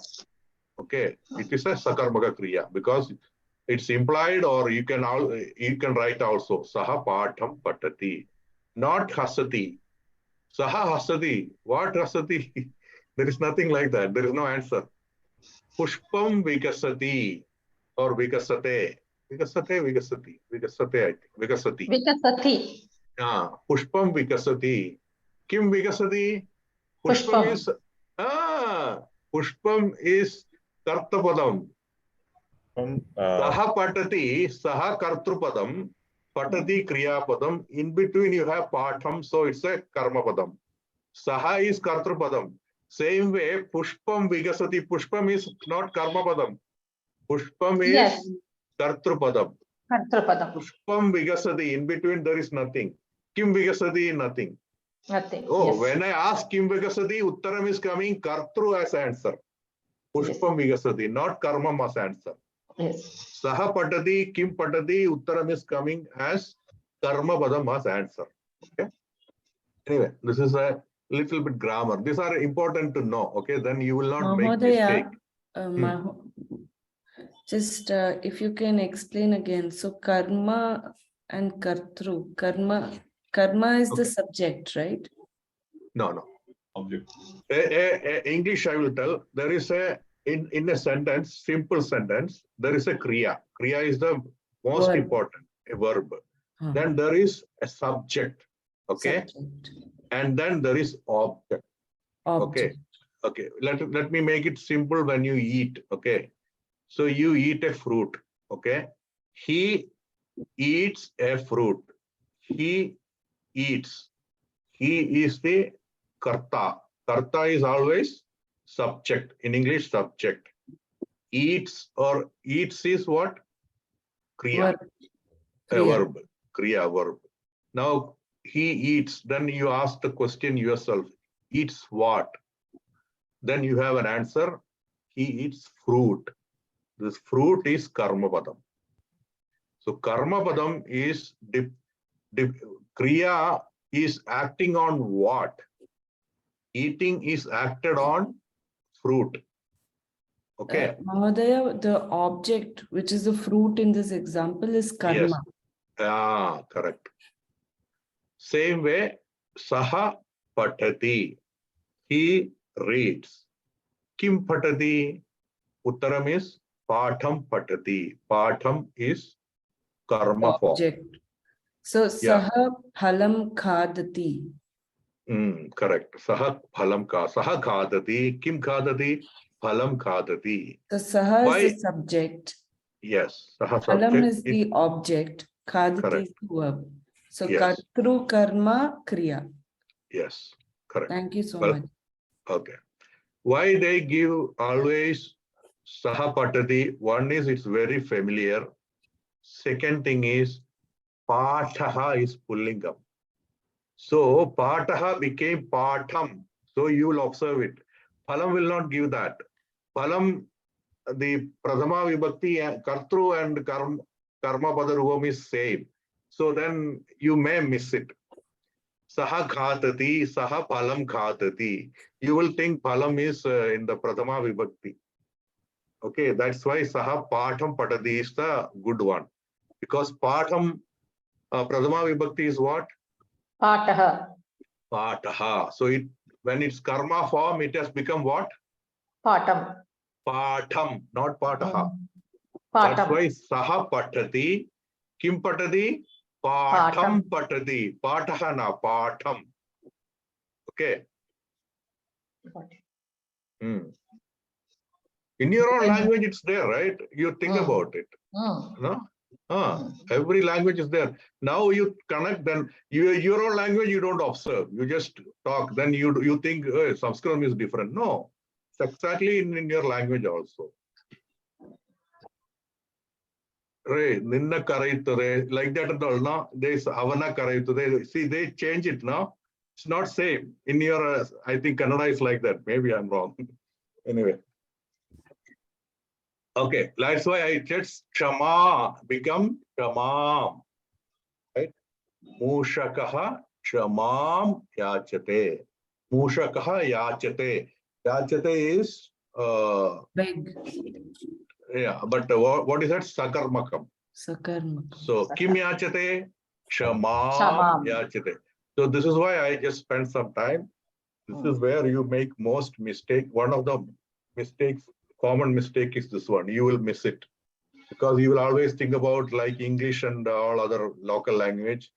Okay, it is a sakarmaka kriya because it's implied, or you can write also saha patham patati, not hasati. Saha hasati. What hasati? There is nothing like that. There is no answer. Pushpam vikasati or vikasate. Vikasate, I think. Vikasati. Vikasati. Yeah. Pushpam vikasati. Kim vikasati? Pushpam. Pushpam is kartapadam. Saha patati, saha kartrupadam, patati kriyapadam. In between you have patham, so it's a karmapadam. Saha is kartrupadam. Same way, pushpam vigasati. Pushpam is not karmapadam. Pushpam is kartrupadam. Kartrupadam. Pushpam vigasati. In between there is nothing. Kim vigasati? Nothing. Nothing. Oh, Yes. when I ask Kim Vigasati, Uttaram is coming Kartru as answer. Pushpam Vigasati, not Karmam as answer. Yes. Saha Patati, Kim Patati, Uttaram is coming as Karma Padam as answer. Okay. Anyway, this is a little bit grammar. These are important to know. Okay, then you will not make mistake. Just if you can explain again. So karma and kartru. Karma is the subject, right? No. Object. English I will tell. There is in a sentence, simple sentence, there is a kriya. Kriya is the most Verb. important, a verb. Then there is a subject. Okay. Subject. And then there is object. Object. Okay. Let me make it simple when you eat. Okay. So you eat a fruit. Okay. He eats a fruit. He eats. He is the karta. Karta is always subject. In English, subject. Eats or eats is what? Kriya. A verb. Kriya, verb. Now he eats. Then you ask the question yourself. Eats what? Then you have an answer. He eats fruit. This fruit is karma padam. So karma padam is kriya is acting on what? Eating is acted on fruit. Okay. Mahodaya, the object, which is the fruit in this example, is karma. Yes. Correct. Same way, saha patati. He reads. Kim patati? Uttaram is patham patati. Patham is karma form. Object. So saha phalam khadati. Correct. Saha phalam ka. Saha khadati. Kim khadati? Phalam khadati. So saha is the subject. Yes. Saha Phalam subject is the object. Khadati is the verb. So kartru karma kriya. Yes. Correct. Thank you so much. Okay. Why they give always saha patati? One is it's very familiar. Second thing is pataha is pullingam. So pataha became patham. So you will observe it. Phalam will not give that. Phalam, the pradhama vibhakti, kartru and karma pada rupam is same. So then you may miss it. Saha ghatati, saha phalam ghatati. You will think phalam is in the Prathama Vibhakti. Okay, that's why saha patham patati is the good one. Because patham, Prathama Vibhakti is what? Pataha. Pataha. So when it's karma form, it has become what? Patam. Patham, not pataha. That's Patam. why saha patati. Kim patati? Patham patati. Pataha na patham. Okay. In your own language, it's there, right? You think about it. No? Every language is there. Now you connect, then your own language you don't observe. You just talk. Then you think Sanskrit is different. No, it's exactly in your language also. Ninna karayitture, like that and all. No, there's avana karayitture. See, they change it now. It's not same. In your, I think Kannada is like that. Maybe I'm wrong. Anyway. Okay, that's why I just Shama become Shamam. Right? Mushakaha Shamam Yachate. Mushakaha Yachate. Yachate is Beg. yeah, but what is that? Sakarmakam. Sakarmakam. So Kim Yachate? Shamam Yachate. So this is why I just spent some time. This is where you make most mistake. One of the mistakes, common mistake is this one. You will miss it because you will always think about like English and all other local language.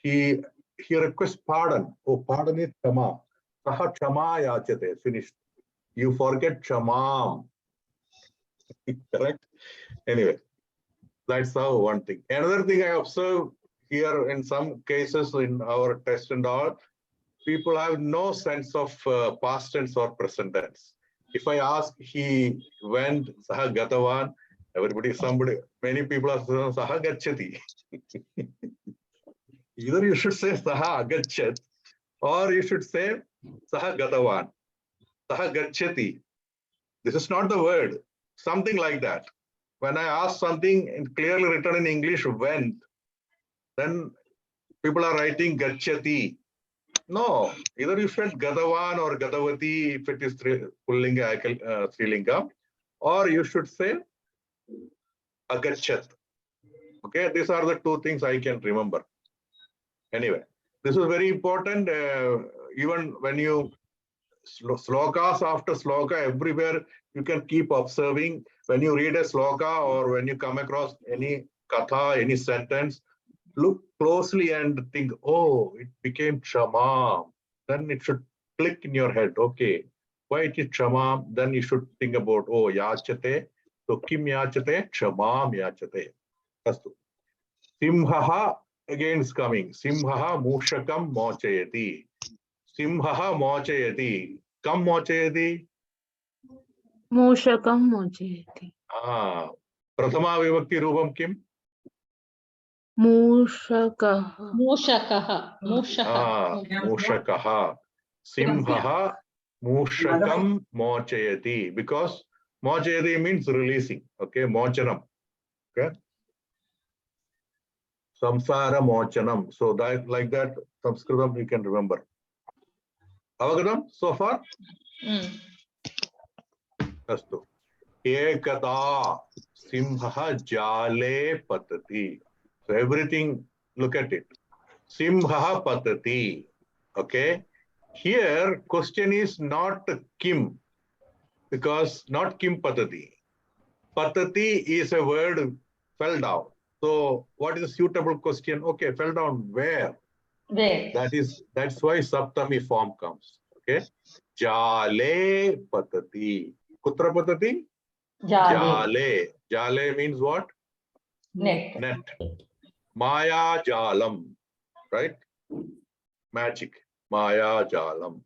He requests pardon. Oh, pardon is Shama. Saha Shama Yachate. Finished. You forget Shamam. Correct? Anyway, that's how one thing. Another thing I observe here in some cases in our test and all, people have no sense of past tense or present tense. If I ask, he went, saha gatavan, many people are saying, saha gachati. Either you should say saha agachat, or you should say saha gatavan, saha gachati. This is not the word, something like that. When I ask something clearly written in English, went, then people are writing gachati. No, either you said Gadavan or Gadavati if it is Pullinga, Srilinga, or you should say Agachat. Okay, these are the two things I can remember. Anyway, this is very important. Even when you slokas after sloka, everywhere you can keep observing. When you read a sloka or when you come across any katha, any sentence, look closely and think, oh, it became Shama. Then it should click in your head. Okay, why it is Shama? Then you should think about, oh, Yachate. So Kim Yachate? Shamam Yachate. Astu. Simhaha again is coming. Simhaha Mushakam Mochayati. Simhaha Mochayati. Kam Mochayati? Mushakam mochayati. Prathama Vibhakti Rupam Kim? Mushakaha. Mushakaha. Mushaha. Mushakaha. Simhaha Mushakam Mochayati. Because Mochayati means releasing. Okay, Mochanam. Okay. Samsara Mochanam. So that like that, Sanskritam you can remember. Avagadam so far? Astu. Ekata Simhaha Jale Patati. So everything, look at it. Simhaha Patati. Okay. Here, question is not Kim, because not Kim Patati. Patati is a word fell down. So, what is a suitable question? Okay, fell down where? Where? That's why Saptami form comes. Okay, Jale Patati. Kutra Patati? Jale. Jale means what? Net. Net. Maya Jalam, right? Magic. Maya Jalam.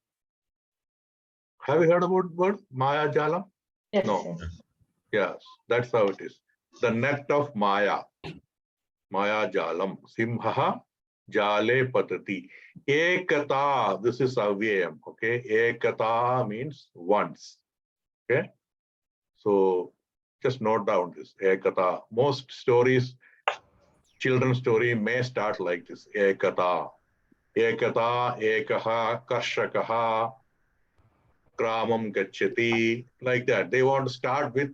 Have you heard about word Maya Jalam? Yes. No. Yes, that's how it is. The net of Maya. Maya Jalam. Simhaha Jale Patati. Ekata. This is avyayam. Okay. Ekata means once. Okay. So just note down this. Ekata. Most stories, children's story may start like this. Ekata. ekata, ekaha, karshakaha, gramam gacchati, like that. They want to start with,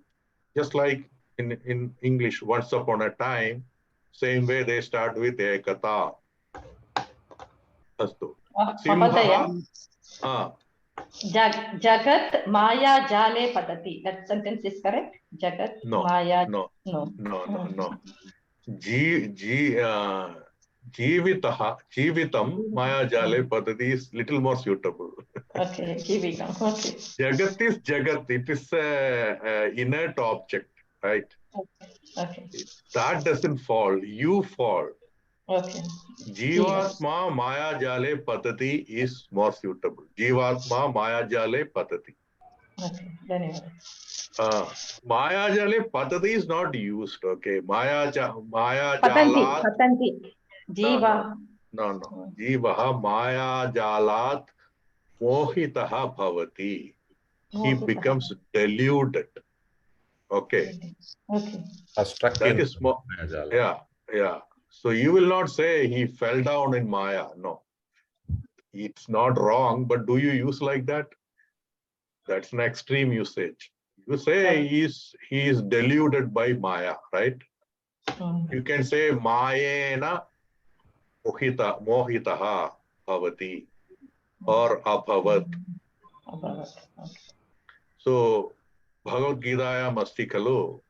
just like in English, once upon a time, same way they start with ekata. Astu. Mahodaya, Simha, Jagat Maya Jale Padati. That sentence is correct? Jagat no, Maya. no, No. no. Jivitam Maya Jale Padati is little more suitable. Okay, Jivikam. Okay. Jagat is Jagat. It is an inert object, right? Okay. That doesn't fall. You fall. Okay. Jivatma Maya Jale Patati is more suitable. Jivatma Maya Jale Patati. Okay. Then Maya Jale Patati is not used. Okay. Maya Patanti. Jalat. Patanti. Jiva. No. Jivaha Maya Jalat Mohitaha Bhavati. He becomes deluded. Okay. Okay. Struck That in is more. Mayajala. Yeah. So you will not say he fell down in Maya. No. It's not wrong, but do you use like that? That's an extreme usage. You say he is deluded by Maya, right? You can say Mayena mohitaha bhavati or abhavat. So Bhagavad Gita asti khalu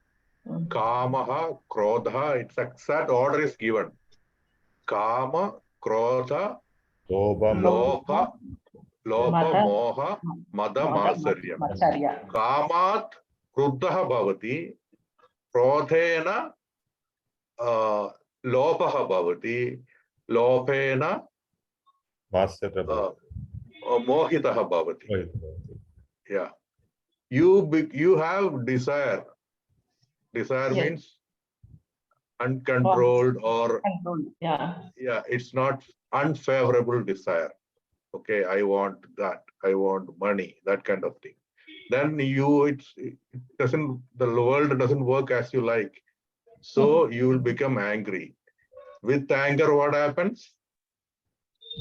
kamaha krodha. Its exact order is given. Kama, krodha, lobha, moha, mada, matsaryam. Kamat kruddha bhavati, krodhena lobha bhavati, lobhena mohitaha bhavati. Yeah. You have desire. Desire means uncontrolled or it's not unfavorable desire. Okay, I want that. I want money, that kind of thing. Then the world doesn't work as you like. So you will become angry. With anger, what happens?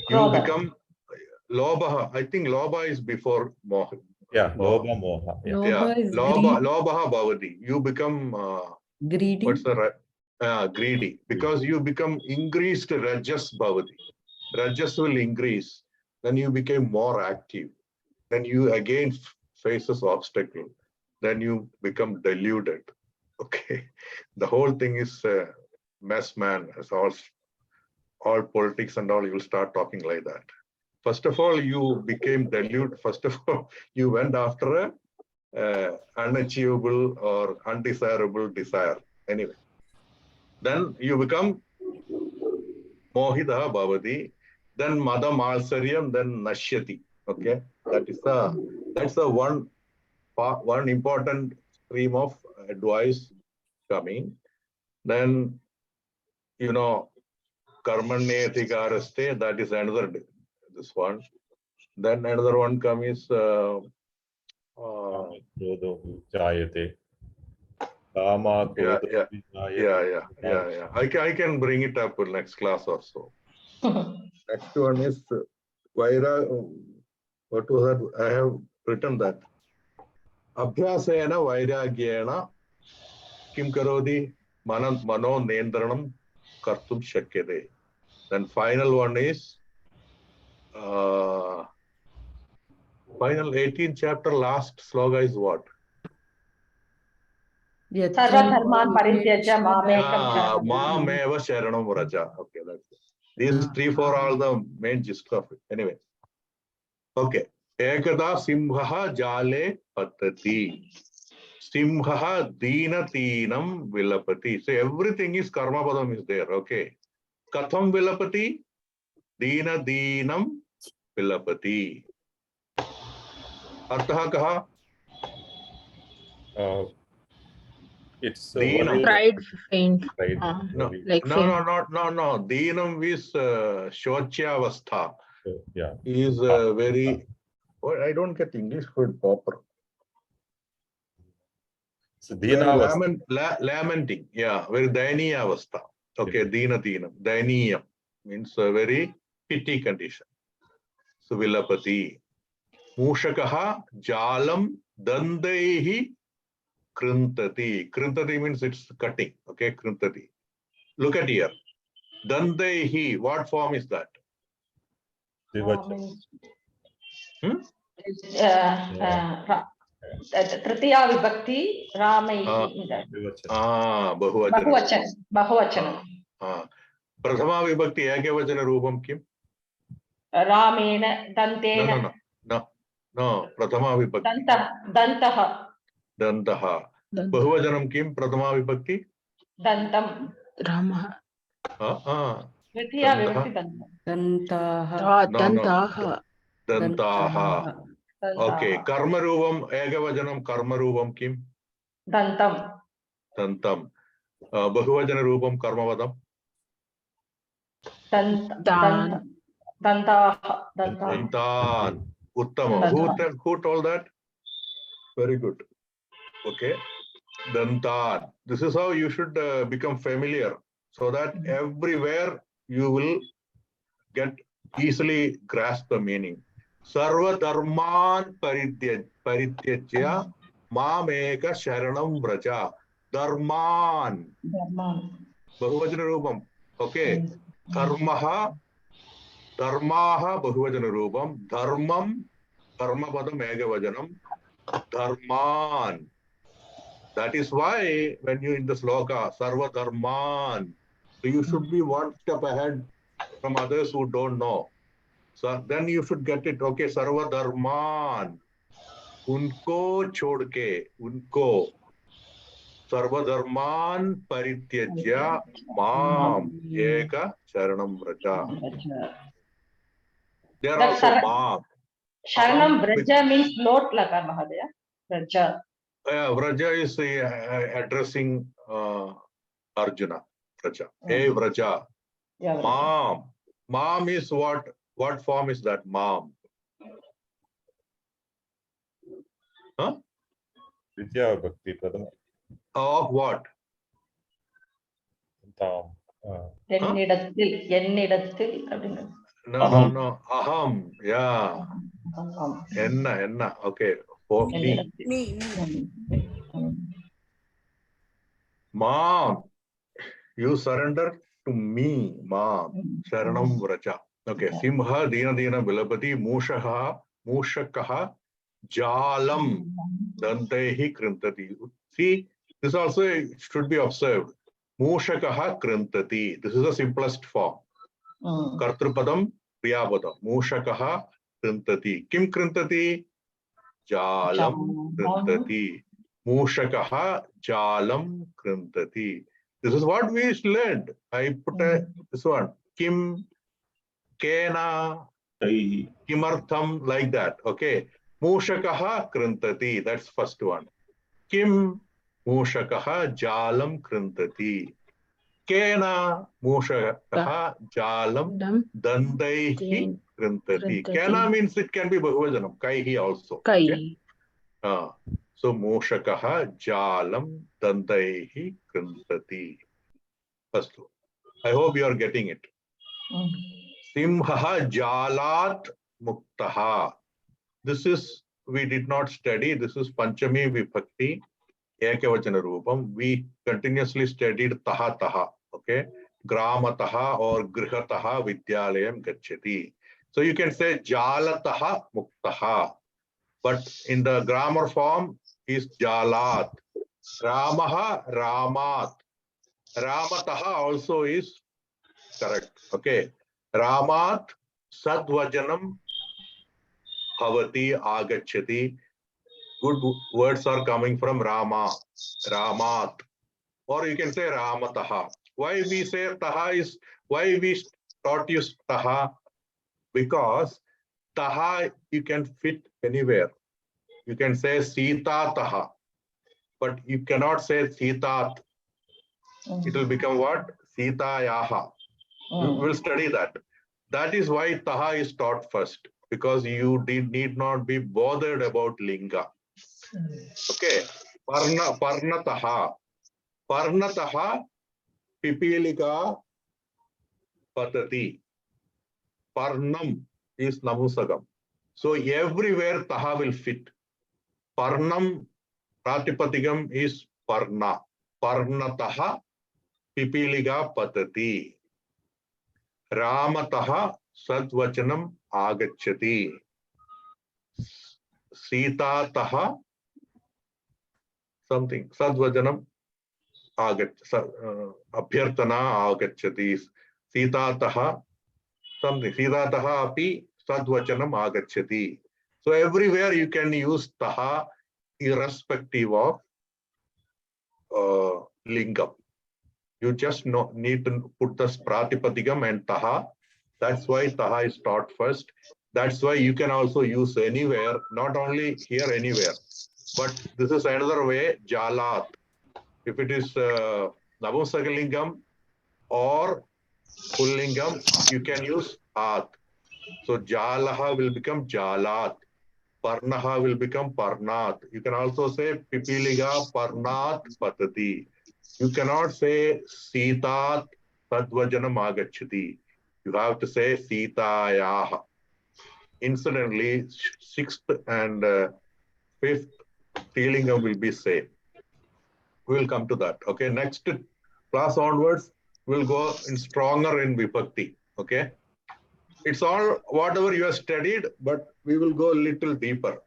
You become lobha. I think lobha is before moha. Yeah, lobha moha. Yeah. Lobha is Lobha bhavati. You become greedy. what's the right? Greedy. Because you become increased rajas bhavati. Rajas will increase. Then you become more active. Then you again faces obstacle. Then you become deluded. Okay. The whole thing is mess, man. It's all politics and all, you'll start talking like that. First of all, you became deluded. First of all, you went after a unachievable or undesirable desire. Anyway, then you become mohita bhavati, then mada malsaryam, then nashyati. Okay, that's the one important stream of advice coming. Then karmanyadhikaraste, that is another this one. Then another one comes yeah. I can bring it up in next class or so. Next one is Vaira. What was that? I have written that. Abhyasena vairagyena kim karodi mano nendranam kartum shakyate. Then final one is final 18th chapter last sloga is what? Sarva dharman parityaja Mameva sharanam vraja. Okay, that's it. These 3-4 are the main gist of it. Anyway. Okay. Ekada simha jale patati. Simha dinatinam vilapati. So everything is karma padam is there. Okay. Katham vilapati? Dinam vilapati. Artha kaha? It's Pride faint. No. Like faint. No. Dinam is shochaavastha. Yeah. Is very. I don't get English word proper. So lamenting. Yeah, very dayaniya avastha. Okay, dinam. Dayaniya means very pity condition. So vilapati. Mushakaha jalam dandaihi krintati. Krintati means it's cutting. Okay, krintati. Look at here. Dandaihi. What form is that? Divachan. Tritiya vibhakti Ramaihi. Divachan. Bahuvachana. Bahuvachana. Prathama vibhakti ekavachana roopam kim? Ramena dantena. No. Prathama vibhakti. Dantaha. Dantaha. Bahuvajanam kim? Prathama vibhakti. Dantam. Rama. Tritiya vibhakti dantam. Dantaha. No. Dantaha. Okay. Dantaha. Karma roopam ekavajanam karma roopam kim? Dantam. Dantam. Bahuvajana roopam karmavadam. Dantaha. Dantan. Uttama. Who told that? Very good. Okay. Dantan. This is how you should become familiar, so that everywhere you will get easily grasp the meaning. Sarva dharman parityajya mameka sharanam vraja. Dharman. Bahuvajana roopam. Okay. Dharmaha bahuvajana roopam. Dharmam karmapadam ekavajanam. Dharman. That is why when you in the sloka, Sarva Dharman, so you should be one step ahead from others who don't know. So then you should get it. Okay, Sarva Dharman. Unko chodke, unko. Sarva Dharman parityajya mam eka sharanam vraja. They are also mam. Sharanam vraja means float laka Mahadaya. Vraja. Vraja is addressing Arjuna. Vraja. Hey Vraja. Mam. Mam is what? What form is that? Mam. Huh? Vidya Bhakti Pradam. Of what? Tam. Ennidathil. No. Aham. Yeah. Enna. Okay. For me. Me. Mom, you surrender to me, Mom. Sharanam Vraja. Okay. Simha Dina Vilapati Mushakaha Jalam Dantehi Krintati. See, this also should be observed. Mushakaha Krintati. This is the simplest form. Kartrupadam Priyapadam. Mushakaha Krintati. Kim Krintati? Jalam Krintati. Mushakaha Jalam Krintati. This is what we learned. I put this one. Kim, Kena, Kimartham, like that. Okay. Mushakaha Krintati. That's first one. Kim Mushakaha Jalam Krintati. Kena Mushakaha Jalam Dandaihi Krintati. Kena means it can be Bahuvajanam. Kaihi also. Okay? So Mushakaha Jalam Dandaihi Krintati. First one. I hope you are getting it. Simhaha Jalat Muktaha. This is, we did not study. This is Panchami Vibhakti Ekavachana Roopam. We continuously studied Taha. Okay. Gramataha or Grihataha Vidyalayam Gacchati. So you can say Jalataha Muktaha. But in the grammar form is Jalat. Ramaha Ramat. Ramataha also is correct. Okay. Ramat Sadvajanam Bhavati Agachati. Good words are coming from Rama. Ramat. Or you can say Ramataha. Why we say Taha is, why we taught you Taha? Because Taha you can fit anywhere. You can say Sita Taha. But you cannot say Sitat. It will become what? Sita Yaha. We will study that. That is why Taha is taught first, because you need not be bothered about Linga. Okay. Parnataha. Parnataha Pipilika Patati. Parnam is Namusagam. So everywhere taha will fit. Parnam Pratipadigam is Parna. Parnataha Pipiliga Patati. Ramataha Sadvachanam Agachati. Sita Taha something. Sadvajanam Abhyartana Agachati. Sita Taha something. Sita Taha api Sadvachanam Agachati. So everywhere you can use Taha irrespective of lingam. You just need to put the pratipadigam and taha. That's why taha is taught first. That's why you can also use anywhere, not only here, anywhere. But this is another way, jalat. If it is Napusakalingam or Pullingam, you can use at. So jalaha will become jalat. Parnaha will become parnat. You can also say pipiliga parnat patati. You cannot say Sitat Tadvajanam Agachati. You have to say Sitayaha. Incidentally, 6th and 5th Trilingam will be same. We will come to that. Okay, next class onwards, we'll go in stronger in Vibhakti. Okay, it's all whatever you have studied, but we will go a little deeper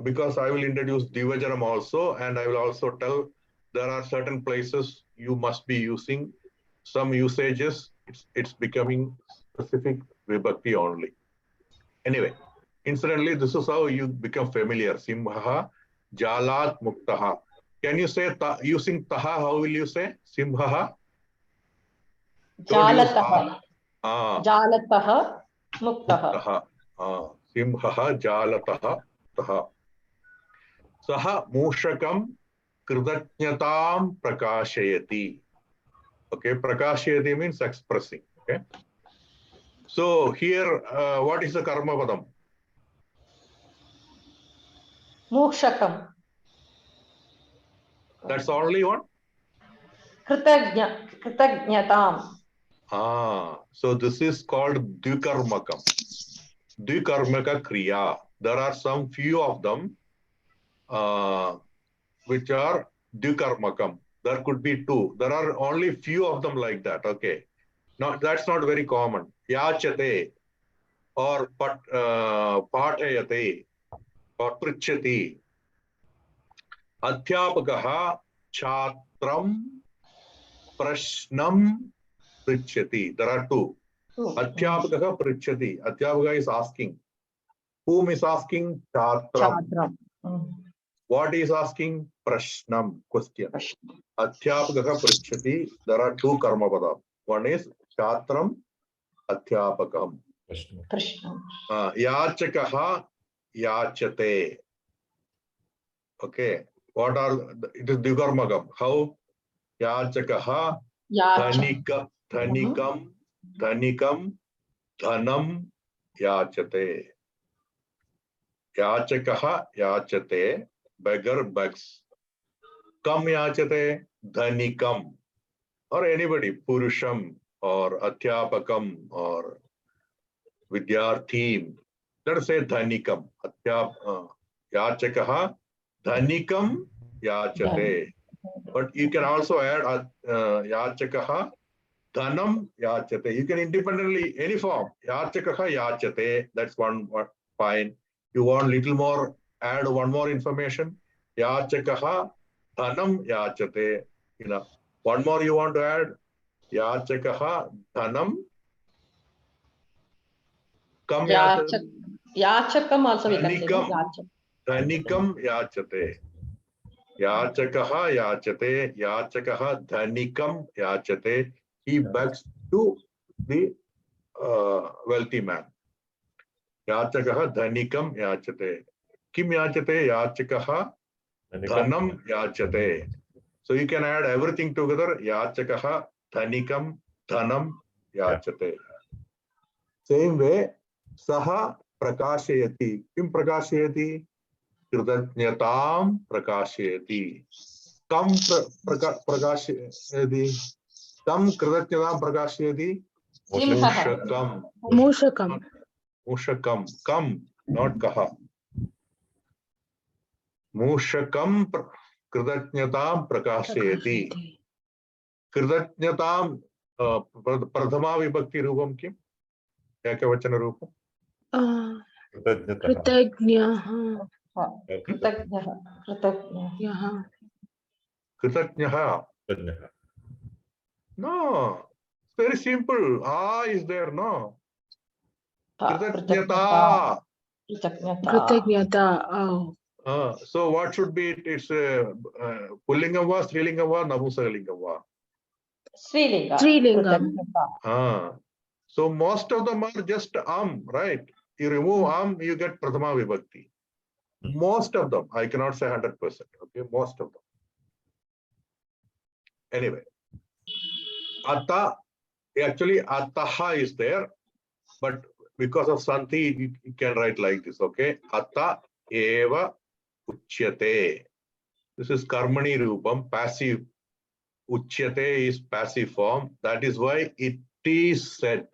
because I will introduce Divajanam also, and I will also tell there are certain places you must be using some usages. It's becoming specific Vibhakti only. Anyway, incidentally, this is how you become familiar. Simhaha, Jalat Muktaha. Can you say using Taha? How will you say? Simhaha? Jalataha. Ah. Jalataha Muktaha. Simhaha Jalataha Taha. Saha Mushakam Kridatnyatam Prakashayati. Okay, Prakashayati means expressing. Okay. So here, what is the karma padam? Mukshakam. That's only one? Kritagnatam. So this is called Dvikarmakam. Dvikarmaka Kriya. There are some few of them which are Dvikarmakam. There could be two. There are only few of them like that. Okay. Now that's not very common. Yachate or Pathayate or Prichati. Adhyapakaha Chatram Prashnam Prichati. There are two. Adhyapakaha Prichati. Adhyapaka is asking. Whom is asking? Chatram. What is asking? Prashnam. Question. Adhyapakaha Prichati. There are two karma padam. One is Chatram, Adhyapakam. Prashnam. Yachakaha Yachate. Okay. What are it is Dvikarmakam. How? Yachakaha Dhanikam Dhanam Yachate. Yachakaha Yachate. Beggar begs. Kam Yachate Dhanikam. Or anybody, Purusham or Adhyapakam or Vidyarthim. Let us say Dhanikam. Yachakaha Dhanikam Yachate. But you can also add Yachakaha Dhanam Yachate. You can independently, any form. Yachakaha Yachate. That's one fine. You want little more, add one more information. Yachakaha Dhanam Yachate. One more you want to add. Yachakaha Dhanam Kam Yachate. Yachakam also we can say. Dhanikam Yachate. Yachakaha Yachate. Yachakaha Dhanikam Yachate. He begs to the wealthy man. Yachakaha Dhanikam Yachate. Kim Yachate? Yachakaha Dhanam Yachate. So you can add everything together. Yachakaha Dhanikam Dhanam Yachate. Same way, Saha Prakashayati. Kim Prakashayati? Kridatnyatam Prakashayati. Kam Prakashayati. Kam Kridatnyatam Prakashayati. Simhah. Mushakam. Mushakam. Mushakam. Kam, not kaha. Mushakam kritatnyatam prakashayati. Kritatnyatam pradhama vibhakti rupam kim? Ekavachana rupam? Kritagnyah. Kritagnyah. Yaha. Kritatnyaha. No. It's very simple. Is there, no? Kritatnyata. Kritagnyata. Oh. So what should be it? It's Pullingava, Strilingava, Napusakalingava. Srilinga. Srilingam. So most of them are just right? You remove you get Prathama Vibhakti. Most of them, I cannot say 100%. Okay, most of them. Anyway, Ata, actually Ataha is there, but because of Santi, you can write like this, okay? Ata eva uchyate. This is Karmani Rupam, passive. Uchyate is passive form. That is why it is said.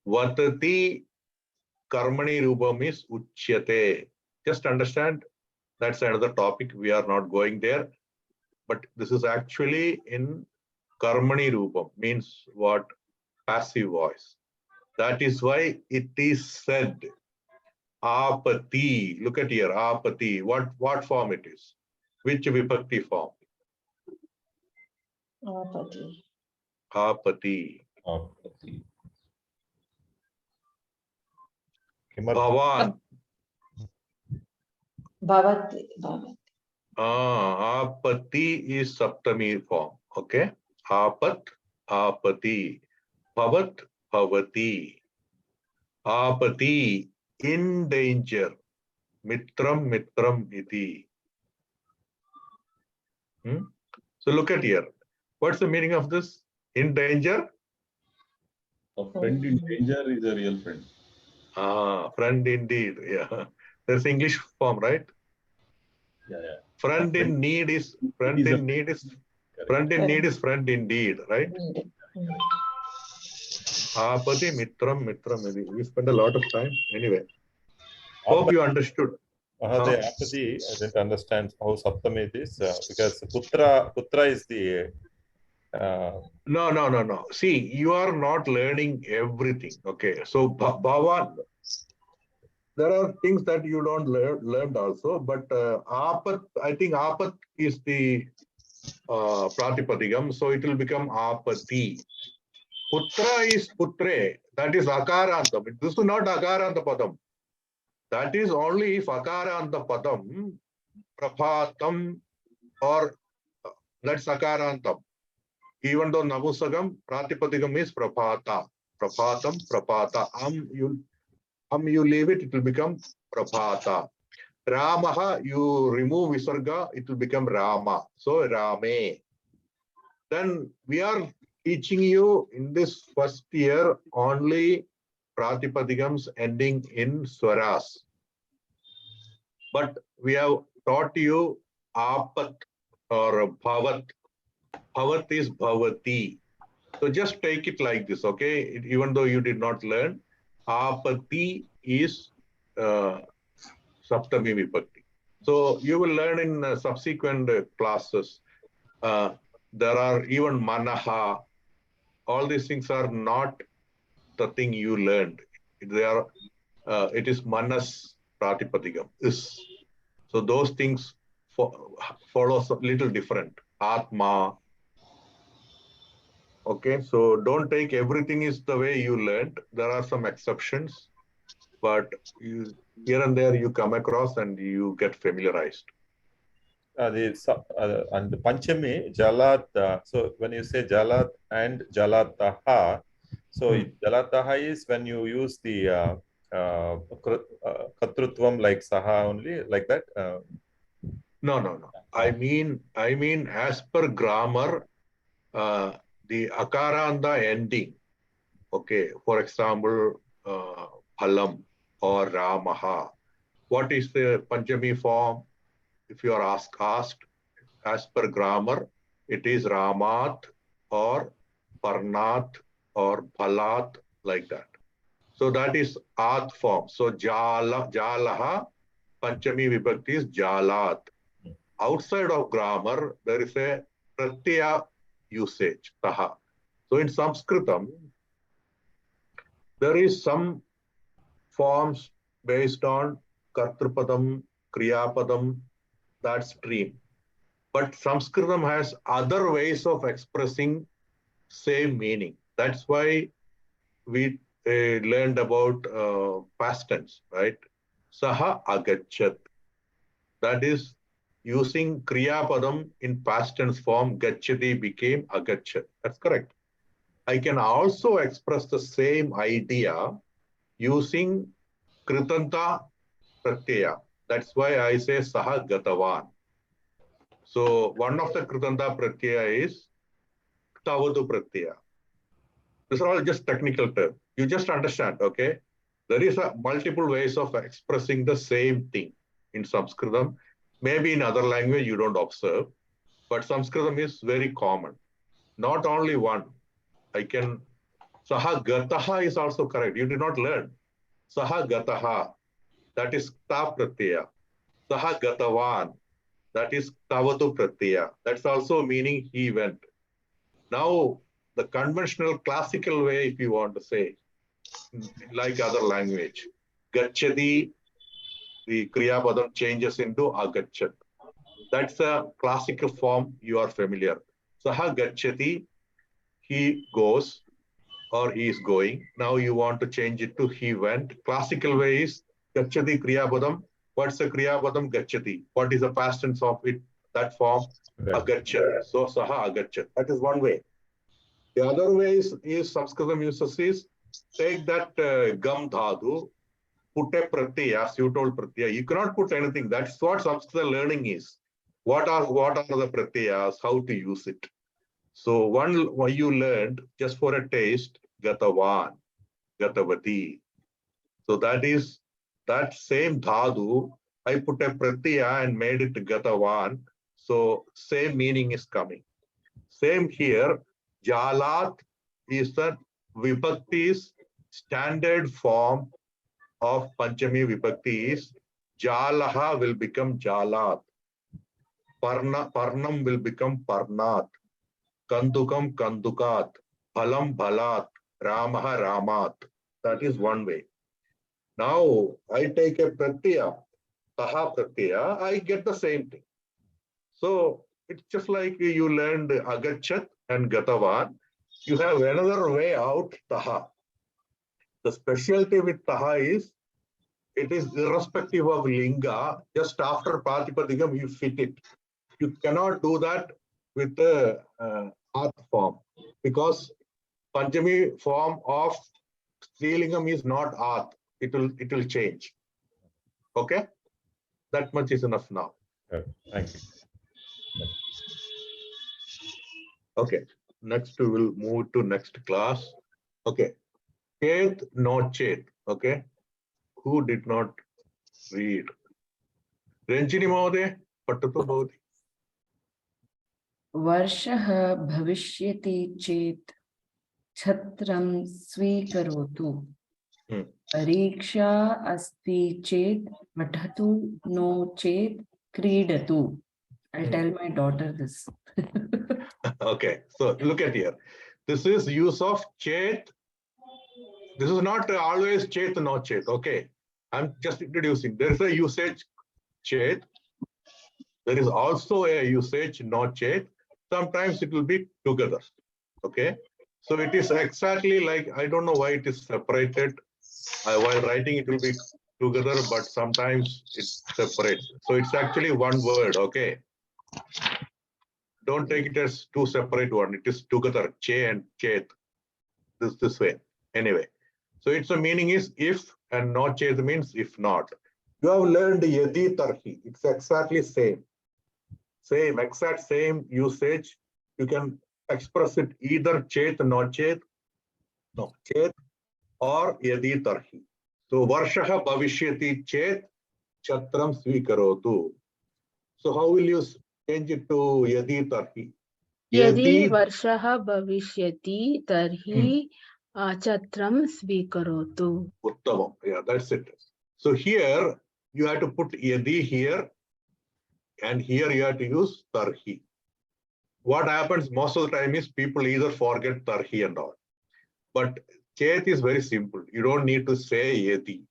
Vatati Karmani Rupam is uchyate. Just understand, that's another topic. We are not going there. But this is actually in Karmani Rupam, means what? Passive voice. That is why it is said. Apati. Look at here, apati. What form it is? Which vibhakti form? Apati. Apati. Kimartham? Bhavan. Bhavati. Apati is Saptami form. Okay. Apat, apati. Bhavat, bhavati. Apati, in danger. Mitram, mitram iti. So look at here. What's the meaning of this? In danger? A friend in danger is a real friend. Friend indeed. Yeah. There's English form, right? Yeah. Friend in need is friend in need is friend in need is friend indeed, right? Apati, mitram, mitram iti. We spend a lot of time. Anyway. Hope you understood. Apati, I didn't understand how Saptami it is because Putra is the. No. See, you are not learning everything. Okay. So, Bhavan, there are things that you don't learned also, but Apat, I think Apat is the Pratipadikam, so it will become Apati. Putra is Putre, that is Akarantam. This is not Akaranta Padam. That is only if Akaranta Padam, Prabhatam, or that's Akarantam. Even though Navusagam, Pratipadikam is Prabhata. Prabhatam, Prabhata. You leave it, it will become Prabhata. Ramaha, you remove Visarga, it will become Rama. So Rame. Then we are teaching you in this first year only Pratipadikams ending in Swaras. But we have taught you Apat or Bhavat. Bhavat is Bhavati. So just take it like this, okay? Even though you did not learn, Apati is Saptami Vibhakti. So you will learn in subsequent classes. There are even Manaha. All these things are not the thing you learned. They are. It is Manas Pratipadikam. So those things follow a little different. Atma. Okay, so don't take everything is the way you learned. There are some exceptions, but here and there you come across and you get familiarized. And the Panchami, Jalat. So when you say Jalat and Jalataha, so Jalataha is when you use the Katrutvam like Saha only, like that. No. I mean, as per grammar, the akara and the ending. Okay, for example, Phalam or Ramaha. What is the Panchami form? If you are asked, as per grammar, it is Ramat or Parnat or phalat, like that. So that is at form. So jalaha, panchami vibhakti is jalat. Outside of grammar, there is a pratyaya usage, taha. So in Sanskritam, there is some forms based on kartrupadam, kriyapadam, that stream. But Sanskritam has other ways of expressing same meaning. That's why we learned about past tense, right? Saha agachat. That is using kriya padam in past tense form, gachati became agachat. That's correct. I can also express the same idea using kritanta pratyaya. That's why I say saha gatavan. So one of the kritanta pratyaya is tavatu pratyaya. These are all just technical terms. You just understand, okay? There is a multiple ways of expressing the same thing in Sanskritam. Maybe in other language you don't observe, but Sanskritam is very common. Not only one. I can, saha gataha is also correct. You did not learn. Saha gataha, that is ta pratyaya. Saha gatavan, that is tavatu pratyaya. That's also meaning he went. Now, the conventional classical way, if you want to say, like other language, gachati, the kriya padam changes into agachat. That's a classical form you are familiar. Saha gachati, he goes or he is going. Now you want to change it to he went. Classical way is gachati kriya padam. What's the kriya padam? Gachati. What is the past tense of it? That form? Agachat. So saha agachat. That is one way. The other way is Sanskritam uses is take that gam dhatu, put a pratyaya, as you told pratyaya. You cannot put anything. That's what Sanskrit learning is. What are the pratyayas? How to use it? So one you learned just for a taste, gatavan, gatavati. So that is that same dhatu. I put a pratyaya and made it gatavan. So same meaning is coming. Same here. Jalat is the vibhakti's standard form of Panchami vibhakti is Jalaha will become Jalat. Parnam will become Parnat. Kandukam Kandukat. Bhalam Bhalat. Ramaha Ramat. That is one way. Now I take a pratyaya, Taha pratyaya, I get the same thing. So it's just like you learned Agachat and Gatavan. You have another way out, Taha. The specialty with Taha is, it is irrespective of Linga, just after Pratipadikam you fit it. You cannot do that with the At form, because Panchami form of Strilingam is not At. It will change. Okay? That much is enough now. Thank you. Okay, next we will move to next class. Okay, Chet, no Chet. Okay, who did not read? Ranjini Mahode, Patatu Bhavati. वर्षः भविष्यति चेत् छत्रं स्वीकरोतु परीक्षा अस्ति चेत् पठतु no चेत् क्रीडतु. I'll tell my daughter this. Okay, so look at here. This is use of Chet. This is not always Chet, no Chet. Okay, I'm just introducing. There is a usage Chet. There is also a usage no Chet. Sometimes it will be together. Okay, so it is exactly like, I don't know why it is separated. While writing it will be together, but sometimes it separates. So it's actually one word. Okay, don't take it as two separate one. It is together, che and chet, this way. Anyway, so its meaning is if, and not chet means if not. You have learned yadi tarhi. It's exactly same. Exact same usage. You can express it either chet, not chet, no, chet, or yadi tarhi. So varshaha bhavishyati chet, chatram swikarotu. So how will you change it to yadi tarhi? यदि वर्षः भविष्यति तर्हि छत्रं स्वीकरोतु. Uttamam. Yeah, that's it. So here you have to put yadi here, and here you have to use tarhi. What happens most of the time is people either forget tarhi and all. But chet is very simple. You don't need to say yadi.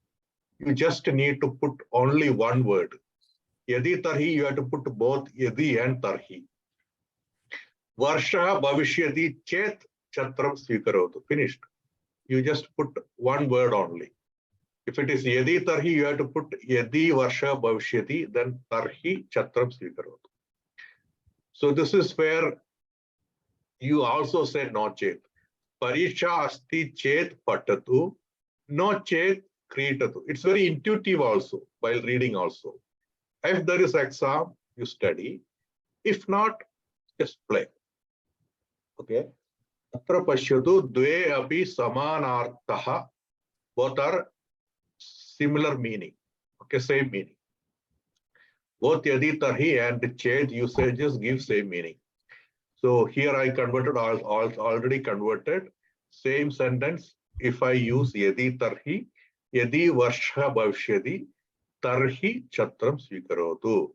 You just need to put only one word. Yadi tarhi, you have to put both yadi and tarhi. Varsha bhavishyati chet chatram swikarotu. Finished. You just put one word only. If it is yadi tarhi, you have to put yadi varsha bhavishyati, then tarhi chatram swikarotu. So this is where you also say no chet. Parisha asti chet patatu, no chet kritatu. It's very intuitive also while reading also. If there is exam, you study. If not, just play. Okay. Tatra pashyatu dve api samanarthaha. Both are similar meaning. Okay, same meaning. Both yadi tarhi and chet usages give same meaning. So here I converted already converted. Same sentence. If I use yadi tarhi, yadi varsha bhavishyati, tarhi chatram swikarotu.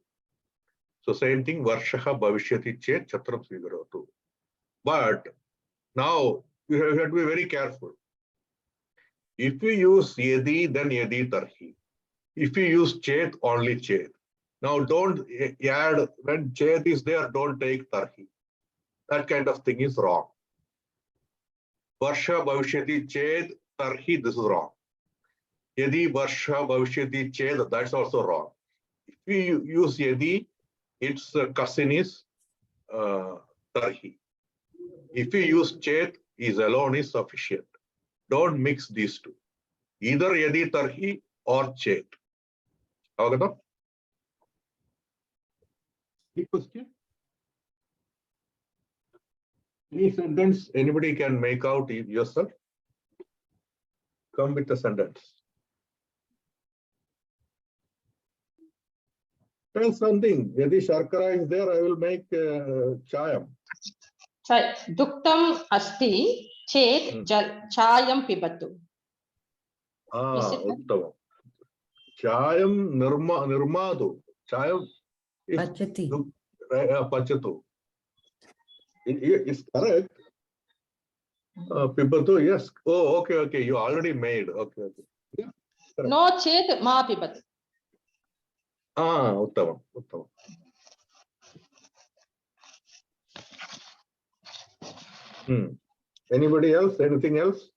So same thing, varsha bhavishyati chet chatram swikarotu. But now you have to be very careful. If you use yadi, then yadi tarhi. If you use chet, only chet. Now don't add, when chet is there, don't take tarhi. That kind of thing is wrong. Varsha bhavishyati chet tarhi, this is wrong. Yadi varsha bhavishyati chet, that's also wrong. If you use yadi, its cousin is tarhi. If you use chet, is alone is sufficient. Don't mix these two. Either yadi tarhi or chet. Avagata? Any question? Any sentence anybody can make out yourself? Come with a sentence. Tell something. Yadi Sharkara is there, I will make chayam. Duktam asti chet chayam pibatu. Uttamam. Chayam nirmadu. Chayam is Pachati. pachatu. It's correct. Pibatu, yes. Oh, okay. You already made. Okay. Yeah, no chet ma pibatu. Uttamam. Anybody else? Anything else?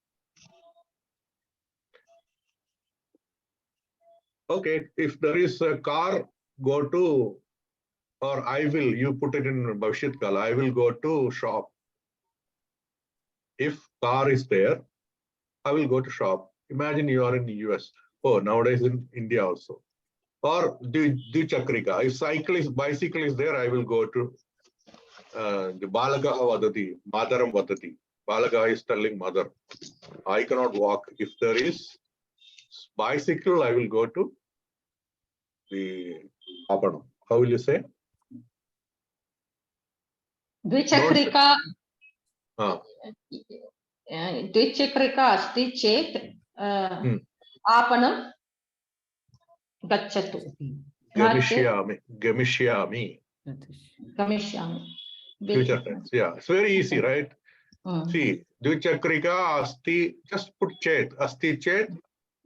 Okay, if there is a car, go to, or I will, you put it in Bhavshyat Kala, I will go to shop. If car is there, I will go to shop. Imagine you are in the US. Oh, nowadays in India also. Or Dvichakrika. If bicycle is there, I will go to the Balagaha Vadati, Madaram Vadati. Balagaha is telling mother, I cannot walk. If there is bicycle, I will go to the Apanam. How will you say? Dvichakrika asti chet apanam gacchatu. Gamishyami. Future tense. Yeah, it's very easy, right? See, Dvichakrika asti, just put chet. Asti chet.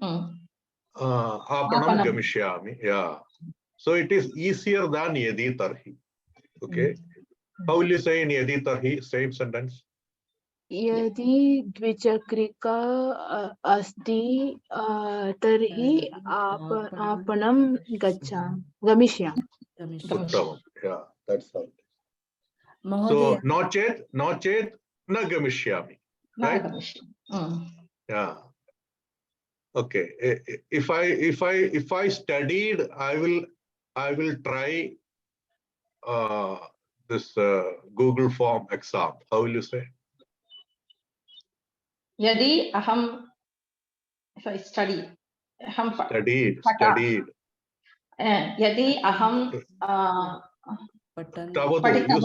Apanam gamishyami. Yeah. So it is easier than yadi tarhi. Okay. How will you say in yadi tarhi? Same sentence. यदि द्विचक्रिका अस्ति तर्हि आपणं गमिष्यामि. Uttamam. Yeah, that's how it is. So no chet, na gamishyami. Right? Yeah. Okay. If I studied, I will try this Google form exam. How will you say? Yadi aham, if I study, Studied. Yadi aham Tavadu.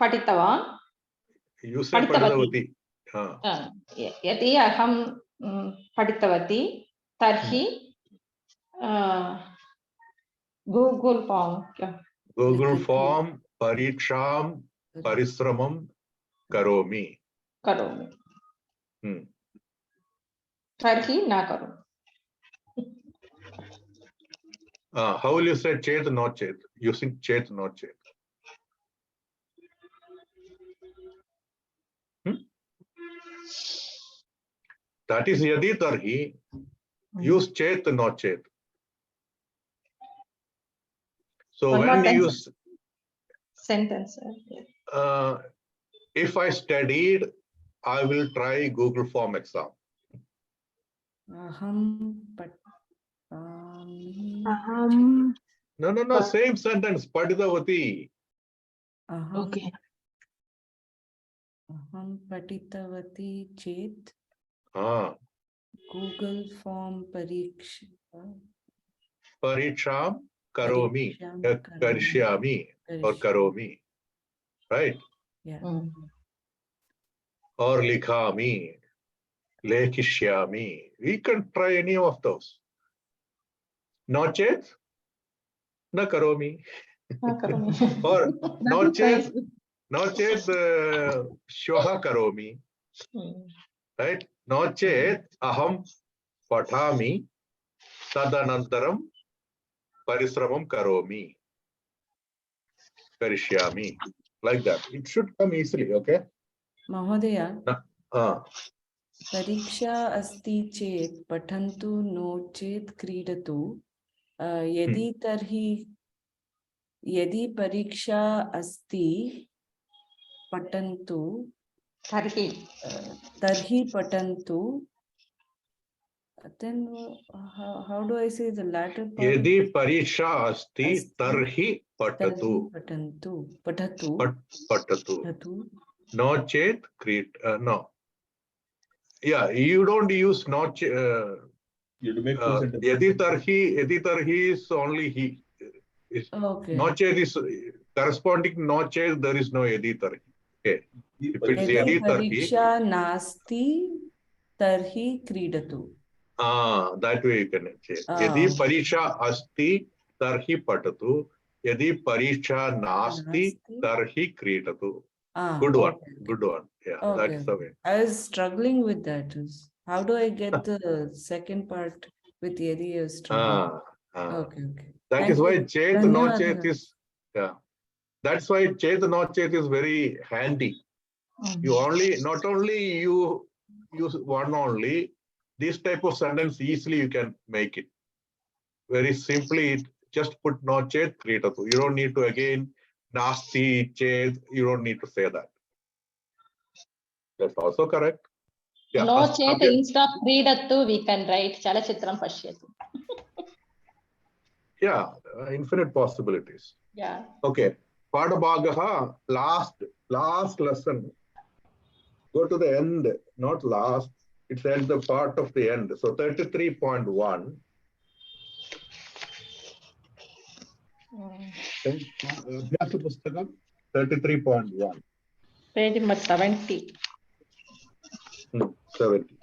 Paditavan. You said Paditavati. Yadi aham paditavati tarhi Google form. Google form pariksham parisramam karomi. Karomi. Hmm. Tarhi na karomi. How will you say chet, not chet? Using chet, not chet. That is yadi tarhi. Use chet, not chet. So One when more time. you use Sentence. if I studied, I will try Google form exam. Aham Aham. No, same sentence. Paditavati. Okay. Aham patitavati chet Google form pariksha. Pariksham karomi. Pariksham Karishyami or karomi. Right? Yeah. Or likhami. Lekishyami. We can try any of those. Not chet? Na karomi. Or not chet? Not chet? Shvaha karomi. Right? Not chet? Aham pathami. Tadanantaram parisramam karomi. Karishyami. Like that. It should come easily, okay? Mahodaya, Pariksha asti chet pathantu no chet kridatu. Yadi pariksha asti patantu tarhi patantu. Then how do I say the latter part? Yadi pariksha asti tarhi patatu. Patatu. No chet no. Yeah, you don't use not You have to make full sentence. yadi tarhi is only he. Okay. No chet is corresponding no chet, there is no yadi tarhi. Okay. If it's Yadi yadi tarhi, pariksha nasti tarhi kridatu. that way you can say. Yadi pariksha asti tarhi patatu. Yadi pariksha nasti tarhi kridatu. Good one. Okay. Good one. Yeah, Okay. that's the way. I was struggling with that. How do I get the second part with yadi? I was struggling. Okay. That Thank is why you. chet no chet Dhanyawad. is that's why chet no chet is very handy. You not only you use one only, this type of sentence easily you can make it. Very simply, just put no chet kridatu. You don't need to again nasti chet. You don't need to say that. That's also correct. Yeah, no chet instead of kridatu we can write chalachitram pashyatu. Yeah, infinite possibilities. Yeah. Okay. Padabhagaha, last lesson. Go to the end, not last. It's at the part of the end. So 33.1. Abhyasa Pustakam 33.1. Page number 70. 70.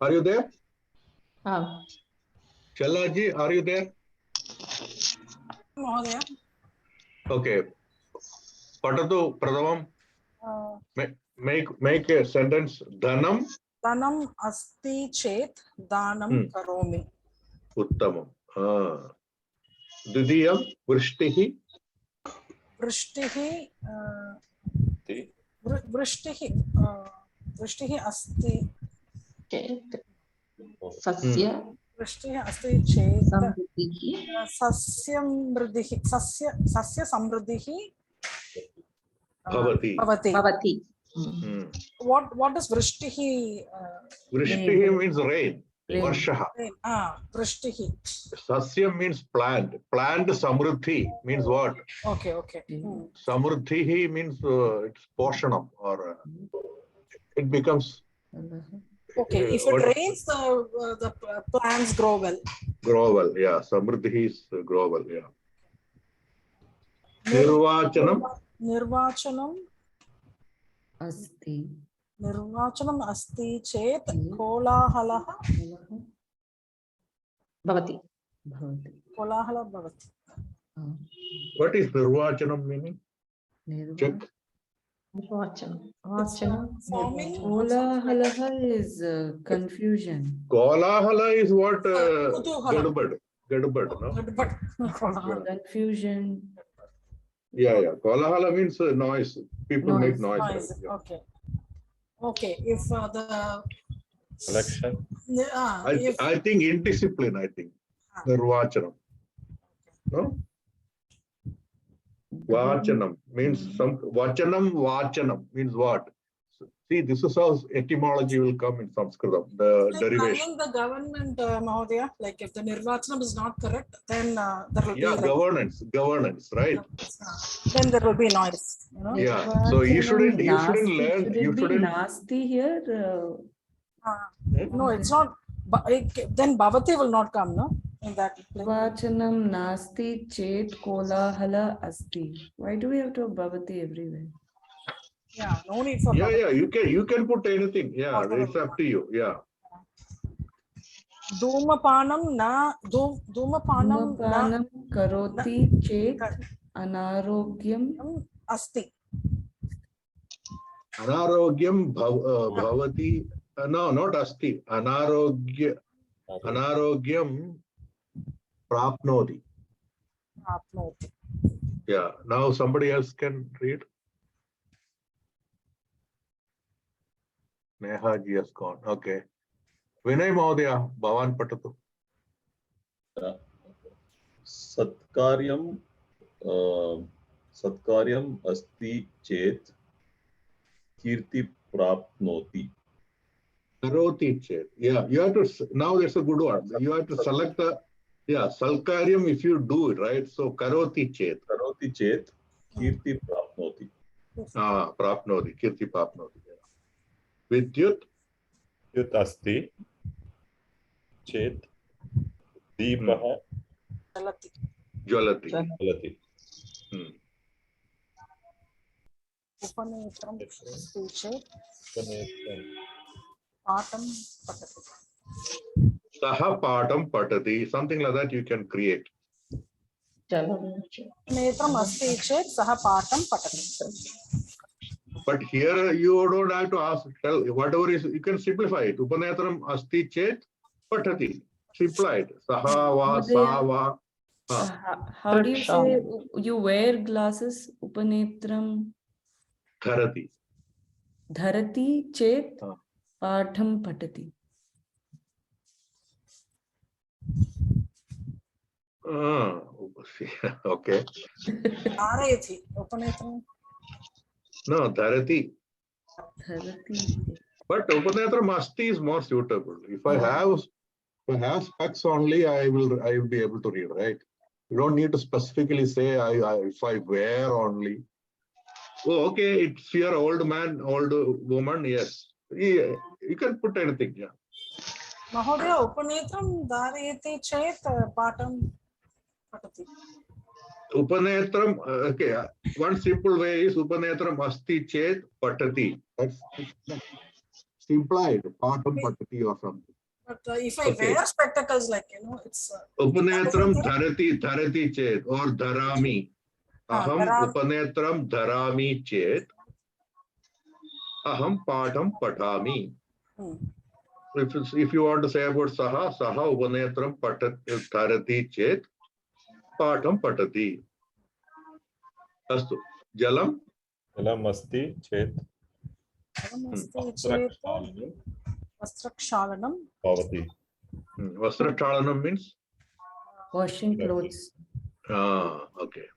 Are you there? Chalaji, are you there? Mahodaya. Okay. Patatu Pradamam. Make a sentence. Dhanam. Dhanam asti chet dhanam karomi. Uttamam. Didiyam vrishtihi. Vrishtihi asti. Sasya. Vrishtihi asti chet. Samriddhihi. Sasya samriddhihi. Bhavati. What does vrishtihi? Vrishtihi means rain. Varshaha. Vrishtihi. Sasyam means plant. Plant samruddhi means what? Okay. Samruddhi means it's portion of, or it becomes Okay, if What- it rains, the plants grow well. Grow well, yeah. Samriddhi is grow well, yeah. Nirvachanam. Nirvachanam. Asti. Nirvachanam asti chet kolahalaha. Bhavati. Bhavati. Kolahala bhavati. What is nirvachanam meaning? Check. Forming. Kolahalaha is confusion. Kolahala is what? Kutuhala. Gadbad, no? But kolahala. Confusion. Yeah. Kolahala means noise. People make noise. Noise. Yeah. Okay. Okay. If the Collection. I think indiscipline, I think. Nirvachanam. No? Vachanam means some vachanam means what? See, this is how etymology will come in Sanskritam, the like derivation. planning the government, Mahodaya, like if the Nirvachanam is not correct, then there will Yeah, be like, governance, right? then there will be noise. You know? Yeah. So you shouldn't learn. Should You it be shouldn't. nasty here? No, it's not. But then Bhavati will not come, no? In that place. Vachanam nasti chet kolahala asti. Why do we have to have Bhavati everywhere? Yeah, no need for Yeah, Bhavati. you can put anything. Yeah, Whatever. it's up to you. Yeah. Dhumapanam na Dhumapanam Dhumapanam karoti chet anarogyam asti. Anarogyam bhavati. No, not asti. Anarogyam prapnoti. Apnoti. Yeah. Now somebody else can read. Neha ji has gone. Okay. Vinay Mahodaya, Bhavan Patatu. Satkaryam asti chet kirti prapnoti. Karoti chet. Yeah, you have to, now that's a good one. You have to select the, salkaryam if you do it, right? So karoti chet. Karoti chet kirti prapnoti. Prapnoti, kirti prapnoti. Vidyut. Vidyut asti chet deepaha Jwalati. jalati. Upanetram asti chet patam patati. Saha patam patati. Something like that you can create. Upanetram asti chet saha patam patati. But here you don't have to ask, tell whatever is, you can simplify it. Upanetram asti chet patati. Simplified. Saha va, sa va. How do you say you wear glasses? Upanetram Dharati. dharati chet patham patati. Okay. Dharayati. Upanetram. No, dharati. Dharati. But Upanetram asti is more suitable. If I have specs only, I will be able to read, right? You don't need to specifically say if I wear only. Oh, okay, if you're old man, old woman, yes. You can put anything, yeah. Mahodaya, Upanetram dharayati chet patam patati. Upanetram, okay, one simple way is Upanetram asti chet patati. That's implied, patam patati or something. But if I wear spectacles, like, it's... Upanetram dharati chet or dharami. Aham upanetram dharami chet. Aham patam patami. If you want to say about saha upanetram dharati chet. Patam patati. Astu. Jalam. Jalam asti chet. Vastrakshalanam. Bhavati. Vastrakshalanam means? Washing clothes. Okay.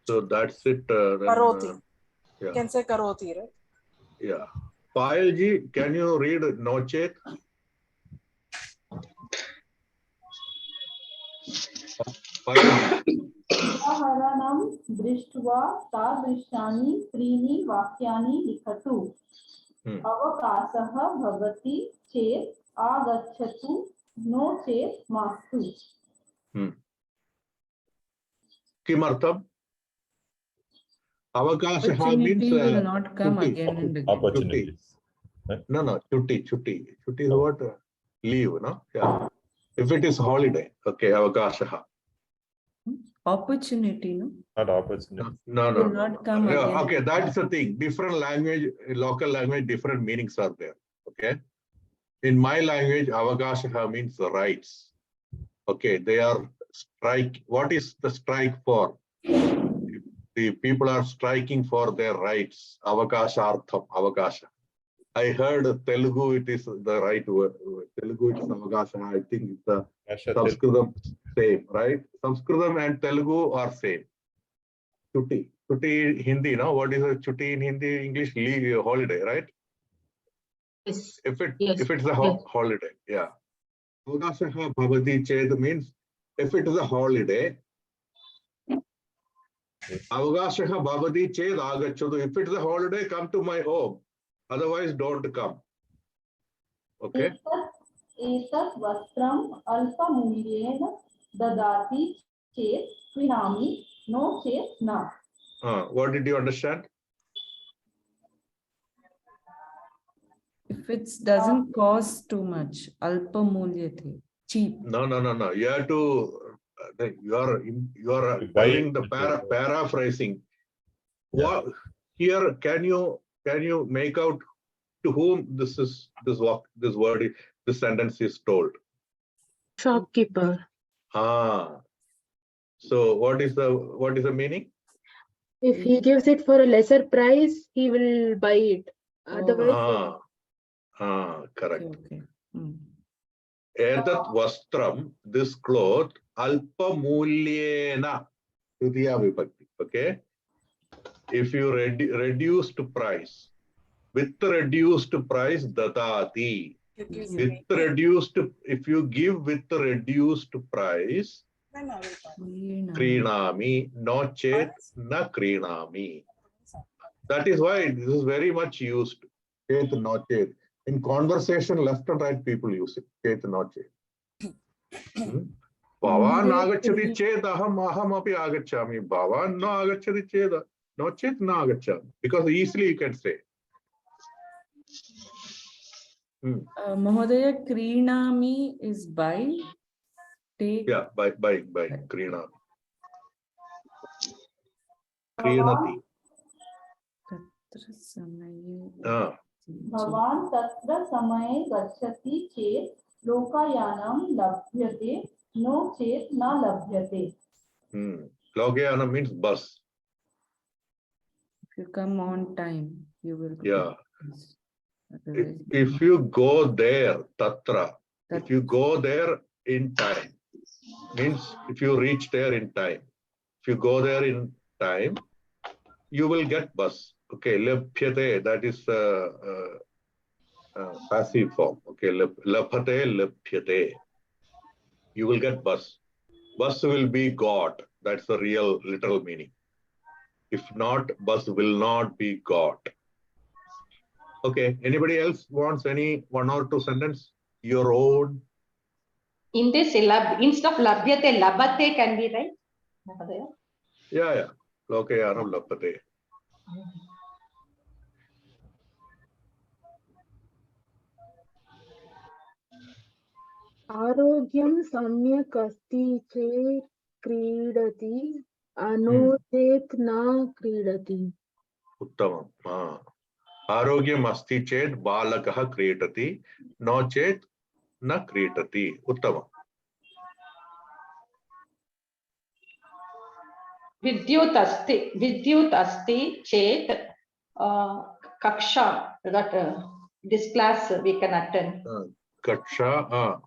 So that's it. Karoti. Yeah. You can say karoti, right? Yeah. Payal ji, can you read Nochet? Udaharanam drishtva tadrishyani त्रीणि वाक्यानि लिखतु. अवकाशः भवति चेत् आगच्छतु no चेत् मास्तु किमर्थम् avakashah means Opportunity will not come chutti. again and again. Opportunities. No, chutti is what? Leave, no? Yeah. If it is holiday, okay, avakashah. Opportunity, no? Not opportunity. No. Will not come Yeah, again. okay, that's the thing. Different language, local language, different meanings are there. Okay. In my language, avakashah means the rights. Okay, they are strike. What is the strike for? The people are striking for their rights. Avakashartham, avakasha. I heard Telugu, it is the right word. Telugu, it's avakasha. I think it's the Sanskritam same, right? Sanskritam and Telugu are same. Chutti. Chutti Hindi, no? What is a chutti in Hindi? English, leave, holiday, right? Yes. If Yes. it's a Yes. holiday, yeah. Avakasha bhavati ched means if it is a holiday, avakashah bhavati ched agachadu. If it is a holiday, come to my home. Otherwise, don't come. Okay. एतत् वस्त्रम् अल्पमूल्येन ददाति चेत् क्रीणामि no चेत् न What did you understand? If it doesn't cost too much, alpa mulyate, cheap. No. You have to. You are You buy doing it the with your- paraphrasing. Yeah. What here? Can you make out to whom this word, this sentence is told? Shopkeeper. So what is the meaning? If he gives it for a lesser price, he will buy it. Otherwise, Correct. Okay. Hmm. Etat vastram, this cloth, alpa mulyena, tritiya vibhakti. Okay. If you reduced price, with reduced price, dadati. With reduced, if you give with reduced price, krinami, no chet na krinami. That is why this is very much used. Chet no chet. In conversation, left and right people use it. Chet no chet. Bhavan agachati chet aham api agachami. Bhavan no agachati chet no chet na agachami. Because easily you can say. Mahodaya, Krinami is buy, take. Yeah, by Krinami. Krinati. Tatra samaye. भवान् तत्र समये गच्छति चेत् लोकयानं लभ्यते no चेत् न लभ्यते Lokayana means bus. If you come on time, you will. Yeah. Otherwise, If you go there, tatra, if you go there in time, means if you reach there in time, if you go there in time, you will get bus. Okay, labhyate, that is passive form. Okay, labhate, labhyate. You will get bus. Bus will be got. That's the real literal meaning. If not, bus will not be got. Okay, anybody else wants any one or two sentence? Your own? In this, instead of labhyate, labate can be, right? Mahodaya? Yeah. Lokayanam labhate. आरोग्यं सम्यक् अस्ति चेत् क्रीडति no चेत् न क्रीडति. Uttamam. Arogyam asti ched balakah kritati, no chet na kritati. Uttamam. Vidyut asti chet kaksha, that this class we can attend. Kaksha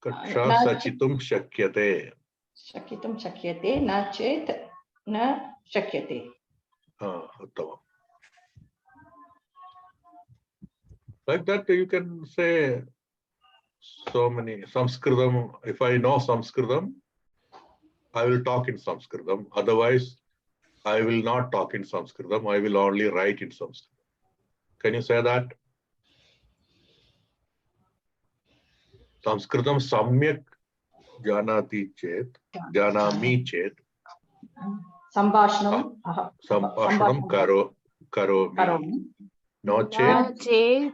sachitum shakyate. Shakitum shakyate, na chet na shakyate. Uttamam. Like that, you can say so many. Sanskritam, if I know Sanskritam, I will talk in Sanskritam. Otherwise, I will not talk in Sanskritam. I will only write in Sanskritam. Can you say that? Sanskritam samyak janati chet, janami chet, Sambhashanam. sambhashanam karomi. Karomi. No Na chet, chet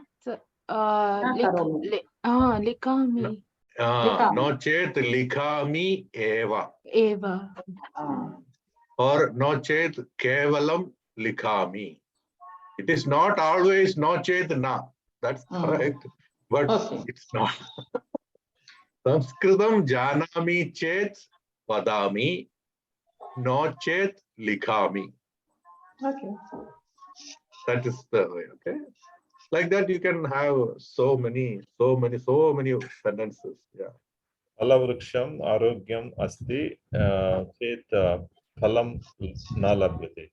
karomi. likami no chet likhami eva. eva. Or no chet kevalam likhami. It is not always no chet na. That's correct, but it's not. Sanskritam janami chet vadami, no chet likhami. Okay. That is the way, okay? Like that, you can have so many sentences. Yeah. Phalavraksham arogyam asti chet phalam na labhyate.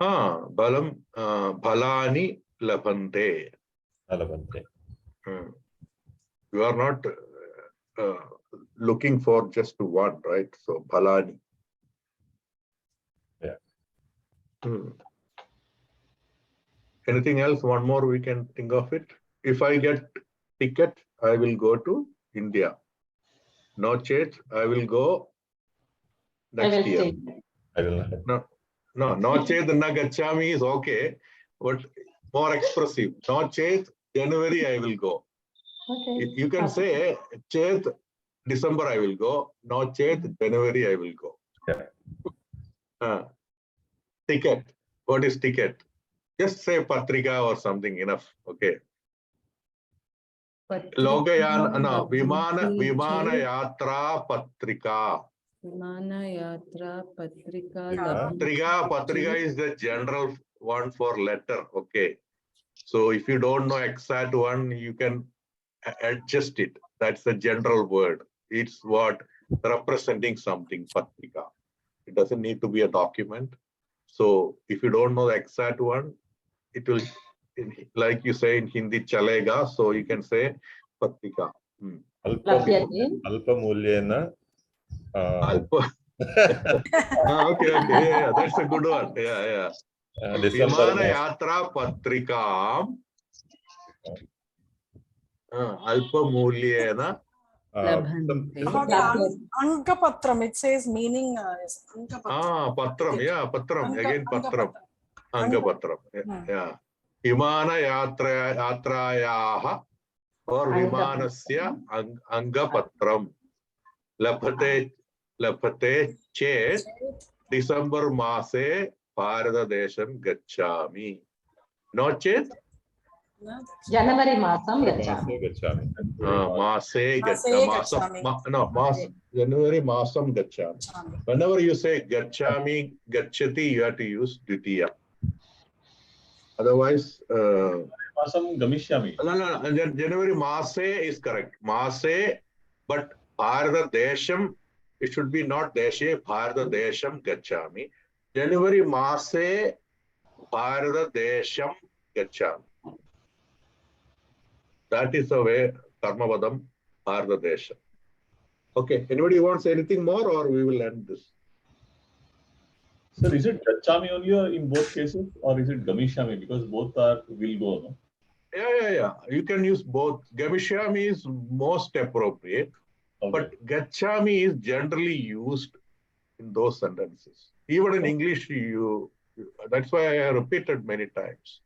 Balam bhalani labhante. Na labhante. You are not looking for just one, right? So bhalani. Yeah. Anything else? One more we can think of it. If I get ticket, I will go to India. No chet, I will go next year. I will not. No chet na gachami is okay, but more expressive. No chet, January I will go. Okay. You can say chet, December I will go. No chet, January I will go. Yeah. Ticket. What is ticket? Just say patrika or something, enough. Okay. Logayan, no, Vimana Yatra Patrika. Vimana Yatra Patrika Patrika is the general one for letter. Okay. So if you don't know exact one, you can adjust it. That's the general word. It's what representing something, Patrika. It doesn't need to be a document. So if you don't know the exact one, it will, like you say in Hindi, chalega. So you can say patrika. Alpa mulyena. Alpa. Okay. Yeah, that's a good one. Yeah. Vimana yatra patrikam. Alpa mulyena. Ankapatram, it says meaning is Ankapatram. Patram, yeah, patram. Again, patram. Ankapatram. Yeah. Vimana yatrayaha or vimanasya angapatram. Lapate chet December mase Bharata desham gachami. No chet? January masam gachami. January masam gachami. Whenever you say gachami, gachati, you have to use dvitiya. Otherwise, Masam Gamishyami. No. January Mase is correct. Mase, but Bharata Desham, it should be not Deshe, Bharata Desham Gachami. January Mase, Bharata Desham Gachami. That is the way Karmavadam Bharata Desham. Okay, anybody wants anything more or we will end this? Sir, is it Gachami only in both cases or is it Gamishyami? Because both are will go, no? Yeah. You can use both. Gamishami is most appropriate, but Gachami is generally used in those sentences. Even in English, that's why I repeated many times.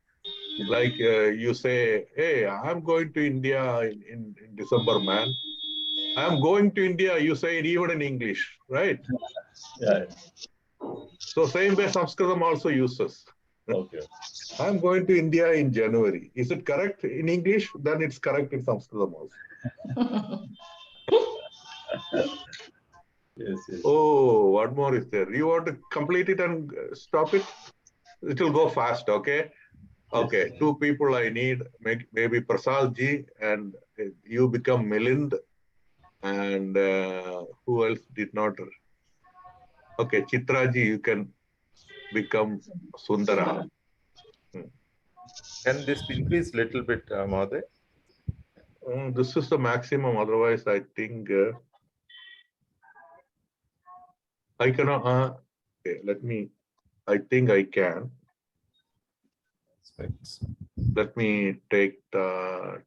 Like you say, hey, I'm going to India in December, man. I'm going to India, you say it even in English, right? Yeah. So same way Sanskritam also uses. Okay. I'm going to India in January. Is it correct in English? Then it's correct in Sanskritam also. Yes. Oh, what more is there? You want to complete it and stop it? It will go fast, okay? Okay, yes. 2 people I need, maybe Prasad ji, and you become Milind, and who else did not? Okay, Chitra ji, you can become Sundara. Can this increase little bit, Mahadev? This is the maximum. Otherwise, I think I cannot. Okay, I think I can. Specs. Let me take that.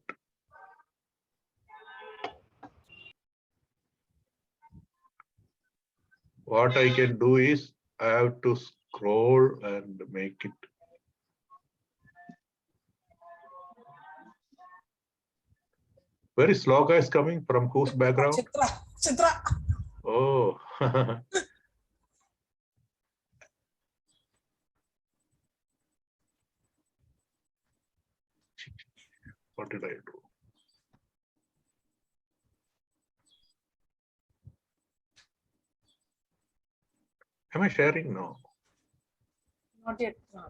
What I can do is I have to scroll and make it. Where is Sloka is coming from? Whose background? Chitra. Oh. What did I do? Am I sharing? No. Not yet. No.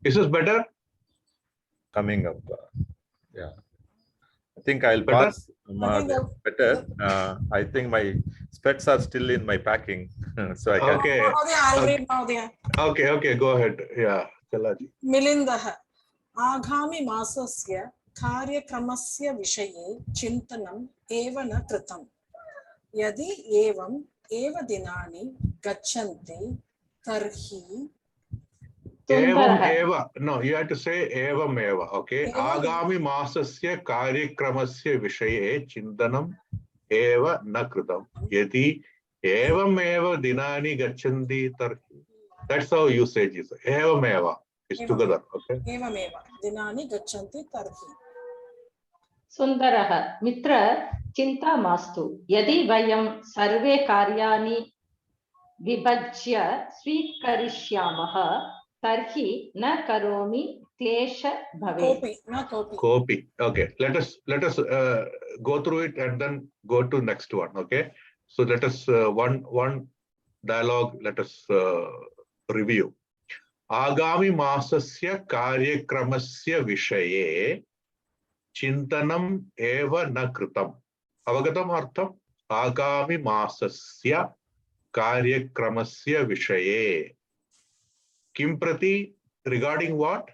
Is this better? Coming up. Yeah. I think I'll Better? pass. Better. I think my specs are still in my packing, so I can. Okay. Mahodaya, I'll read Mahodaya. Okay. Go ahead. Yeah. Chalaji. मिलिन्दः आगामि मासस्य कार्यक्रमस्य विषये चिन्तनम् एव न कृतम् यदि एवम् एव दिनानि गच्छन्ति तर्हि Evam eva. No, you have to say evam eva. Okay. Evam. Agami masasya karyakramasya vishaye chintanam eva na kritam. Yadi evam eva dinani gachanti tarhi. That's how usage is. Evam eva. It's Evam. together. Okay. एवमेव दिनानि गच्छन्ति तर्हि सुन्दरः मित्र चिन्ता मास्तु यदि वयं सर्वे कार्याणि विभज्य स्वीकरिष्यामः तर्हि न करोमि क्लेश भवेत् कोऽपि न कोऽपि Copy. Okay. Let us go through it and then go to next one. Okay. So let us one dialogue. Let us review. Agami masasya karyakramasya vishaye chintanam eva na kritam. Avagatam artham? Agami masasya karyakramasya vishaye. Kim prati, regarding what?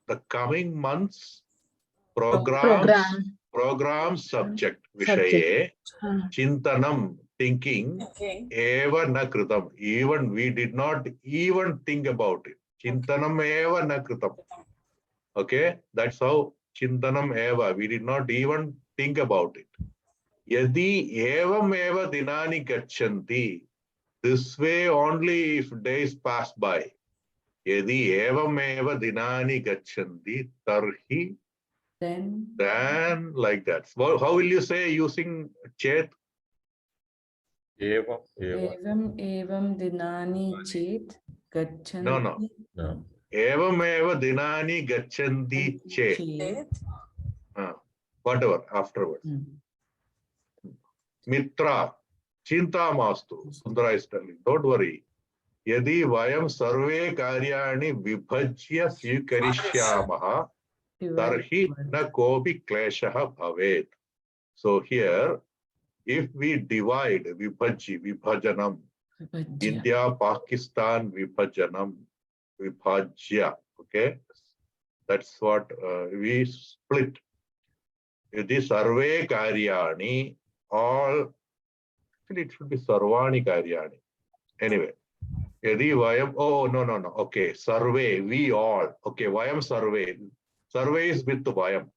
The coming months program subject vishaye chintanam, thinking Okay. eva na kritam. Even we did not even think about it. Chintanam eva na kritam. Okay, that's how chintanam eva. We did not even think about it. Yadi evam eva dinani gachanti. This way only if days pass by. Yadi evam eva dinani gachanti tarhi. Then like that. Well, how will you say using chet? Evam. Evam dinani chet gachanti. No. Evam eva dinani gachanti chet. Whatever afterwards. Mitra, chinta mastu. Sundara is telling, don't worry. Yadi vayam sarve karyani vibhajya swikarishyamaha tarhi na kopi kleshaha bhavet. So here, if we divide vibhajanam, India, Pakistan, vibhajanam, vibhajya, okay? That's what we split. Yadi sarve karyani, all, actually it should be sarvani karyani. Anyway, yadi vayam, oh, no. Okay, sarve, we all. Okay, vayam sarve. Sarve is with vayam.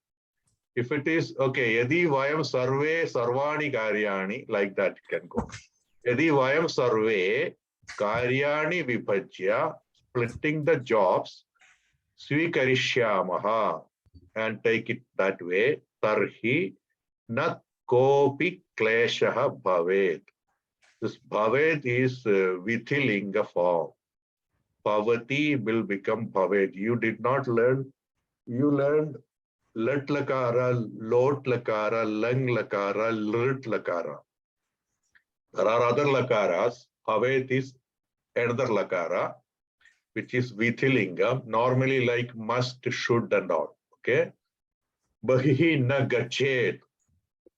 If it is, okay, yadi vayam sarve sarvani karyani, like that can go. Yadi vayam sarve karyani vibhajya, splitting the jobs, swikarishyamaha, and take it that way, tarhi na kopi kleshaha bhavet. This bhavet is vithilinga form. Bhavati will become bhavet. You did not learn, you learned lat lakara, lot lakara, lang lakara, lit lakara. There are other lakaras. Bhavet is another lakara, which is vithilinga, normally like must, should, and all. Okay. Bahihi na gachet.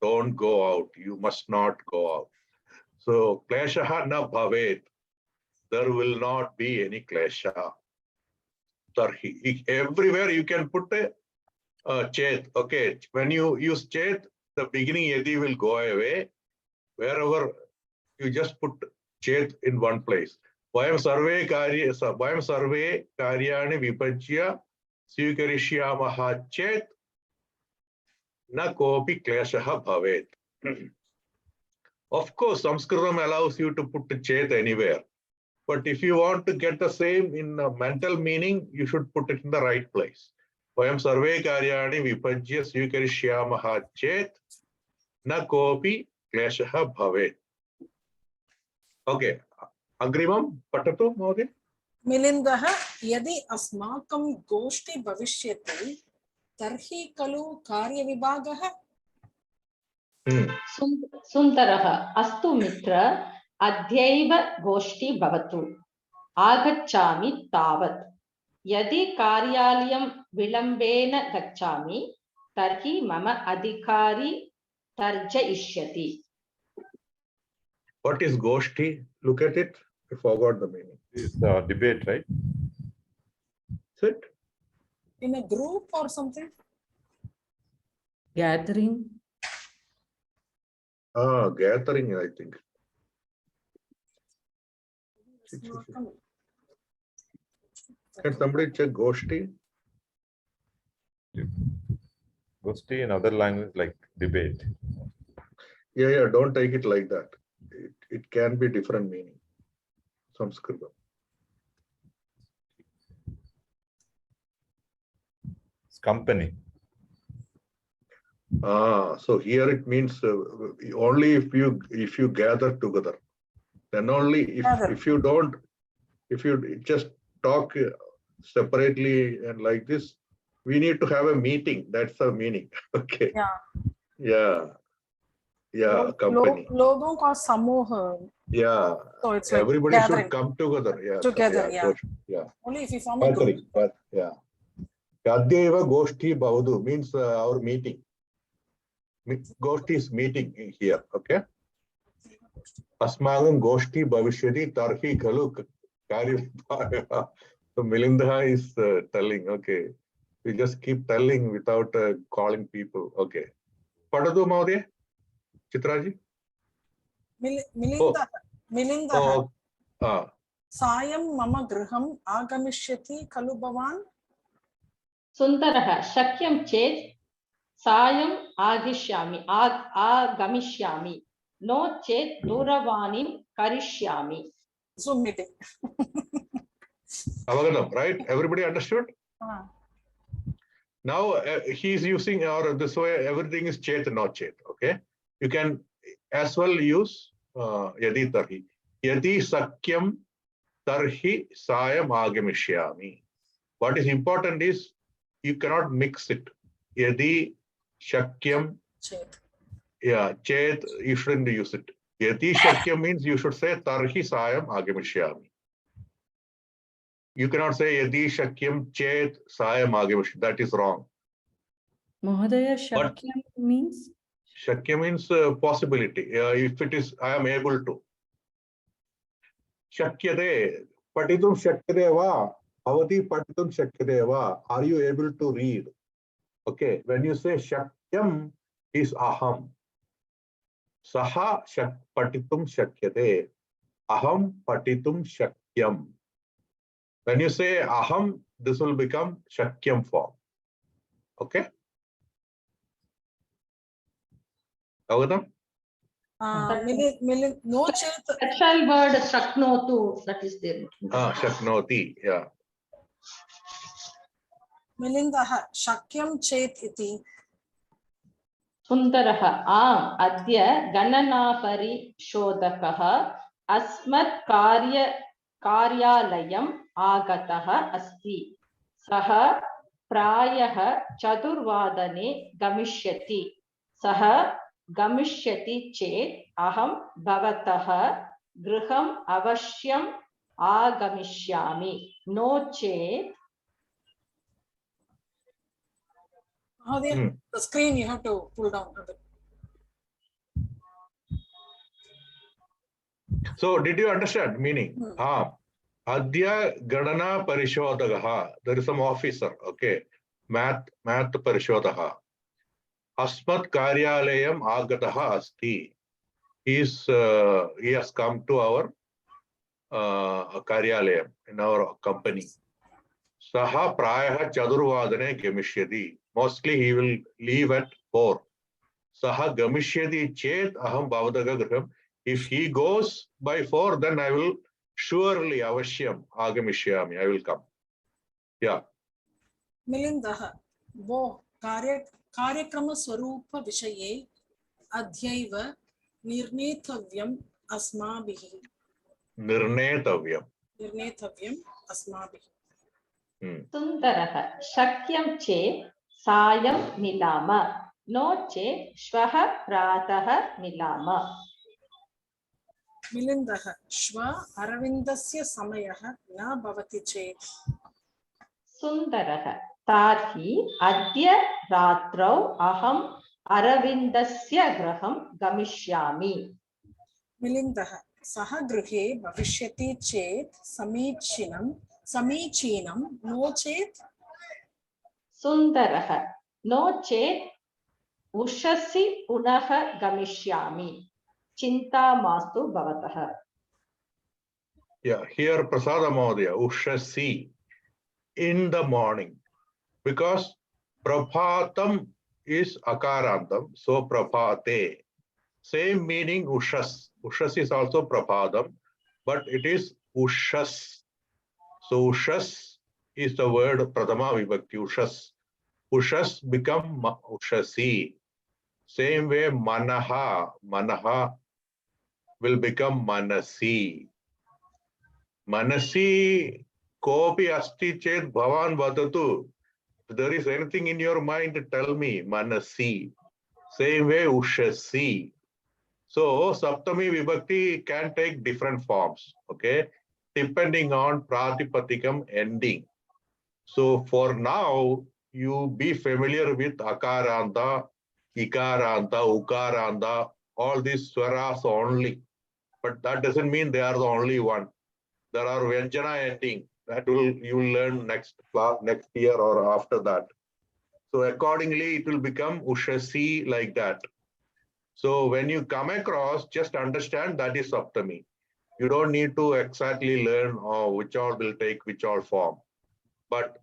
Don't go out. You must not go out. So kleshaha na bhavet. There will not be any klesha. Tarhi. Everywhere you can put a chet. Okay. When you use chet, the beginning yadi will go away. Wherever you just put chet in one place. वयं सर्वे कार्याणि विभज्य स्वीकरिष्यामः चेत् न कोऽपि क्लेशः भवेत्. Of course, Sanskritam allows you to put chet anywhere. But if you want to get the same in a mental meaning, you should put it in the right place. Vayam sarve karyani vipajya swikarishyamah chet na kopi kleshah bhavet. Okay. Agrimam patatu Modi. मिलिन्दः यदि अस्माकं गोष्ठी भविष्यति तर्हि खलु कार्यविभागः. सुन्दरः अस्तु मित्र अद्यैव गोष्ठी भवतु आगच्छामि तावत् यदि कार्यालयं विलम्बेन गच्छामि तर्हि मम अधिकारी तर्जयिष्यति. What is goshti? Look at it. I forgot the meaning. It's debate, right? Is it? In a group or something? Gathering. Gathering, I think. Can somebody check goshti? Goshti in other language like debate. Yeah, don't take it like that. It can be different meaning. Sanskritam. It's company. So here it means only if you gather together, then only if you just talk separately and like this, we need to have a meeting. That's the meaning. Okay. Yeah, company. लोगों का समूह. Yeah. So it's like everybody gathering. should come together. Yeah. Together, Yeah. Only if you form a group. But yeah. Yadyeva goshti bhavadu means our meeting. Goshti is meeting here. Okay. Asmagam goshti bhavishyati tarhi khalu karyavibhaga. So Milinda is telling, okay. We just keep telling without calling people. Okay. Padadu Mahodaya? Chitraji? मिलिन्दः सायं मम गृहम् आगमिष्यति खलु भवान्. सुन्दरः शक्यं चेत् सायं आगमिष्यामि नो चेत् दूरवाणीं करिष्यामि. Zoom meeting. Avagadam, right? Everybody understood? Now he is using, or this way everything is chet, not chet. Okay. You can as well use yadi tarhi. Yadi sakyam tarhi sayam agamishyami. What is important is you cannot mix it. Yadi shakyam. Yeah, chet, you shouldn't use it. Yadi shakyam means you should say tarhi sayam agamishyami. You cannot say yadi shakyam chet sayam agamishyami. That is wrong. Mahodaya, shakyam means? Shakya means possibility. If it is, I am able to. Shakyade, patitum shakyade va, avati patitum shakyade va. Are you able to read? Okay, when you say shakyam is aham. Saha patitum shakyade. Aham patitum shakyam. When you say aham, this will become shakyam form. Okay? Agadam? No chet. Special word shaknotu, that is there. Shaknoti, yeah. मिलिन्दः शक्यं चेत् इति. सुन्दरः आम् अद्य गणनापरिशोधकः अस्मत् कार्यालयम् आगतः अस्ति. सः प्रायः 4 वादने गमिष्यति. सः गमिष्यति चेत् अहं भवतः गृहम् अवश्यम् आगमिष्यामि. नो चेत् The screen you have to pull down a bit. So did you understand meaning? Adya Gadana Parishodagaha. There is some officer, okay. Math Parishodaha. Asmat Karyalayam Agataha Asti. He has come to our Karyalayam, in our company. Saha Prayaha Chadurvadane Gamishyati. Mostly he will leave at 4. Saha Gamishyati Chet Aham Bhavadaga Griham. If he goes by 4, then I will surely Avashyam Agamishyami. I will come. Yeah. मिलिन्दः वो कार्यक्रमस्वरूपविषये अद्यैव निर्णेतव्यम् अस्माभिः Nirnetavyam. सुन्दरः शक्यं चेत् सायं मिलामः no चेत् श्वः प्रातः मिलामः मिलिन्दः श्व अरविन्दस्य समयः न भवति चेत् सुन्दरः तर्हि अद्य रात्रौ अहम् अरविन्दस्य गृहं गमिष्यामि मिलिन्दः सः गृहे भविष्यति चेत् समीचीनं नो चेत् सुन्दरः नो चेत् उषसि पुनः गमिष्यामि चिन्ता मास्तु भवतः. Yeah, here Prasada Mahodaya, Ushasi, in the morning, because Prabhatam is Akarantam, so Prabhate. Same meaning Ushas. Ushas is also Prabhatam, but it is Ushas. So Ushas is the word Pradama Vibhakti, Ushas. Ushas become Ushasi. Same way Manaha, Manaha will become Manasi. Manasi kopi asti chet bhavan vadatu. If there is anything in your mind, tell me. Manasi. Same way Ushasi. So Saptami Vibhakti can take different forms, okay, depending on Pratipatikam ending. So for now, you be familiar with Akaranta, Ikaranta, Ukaranta, all these swaras only. But that doesn't mean they are the only one. There are Vyanjana ending that you will learn next class, next year or after that. So accordingly, it will become Ushasi like that. So when you come across, just understand that is Saptami. You don't need to exactly learn which all will take which all form. But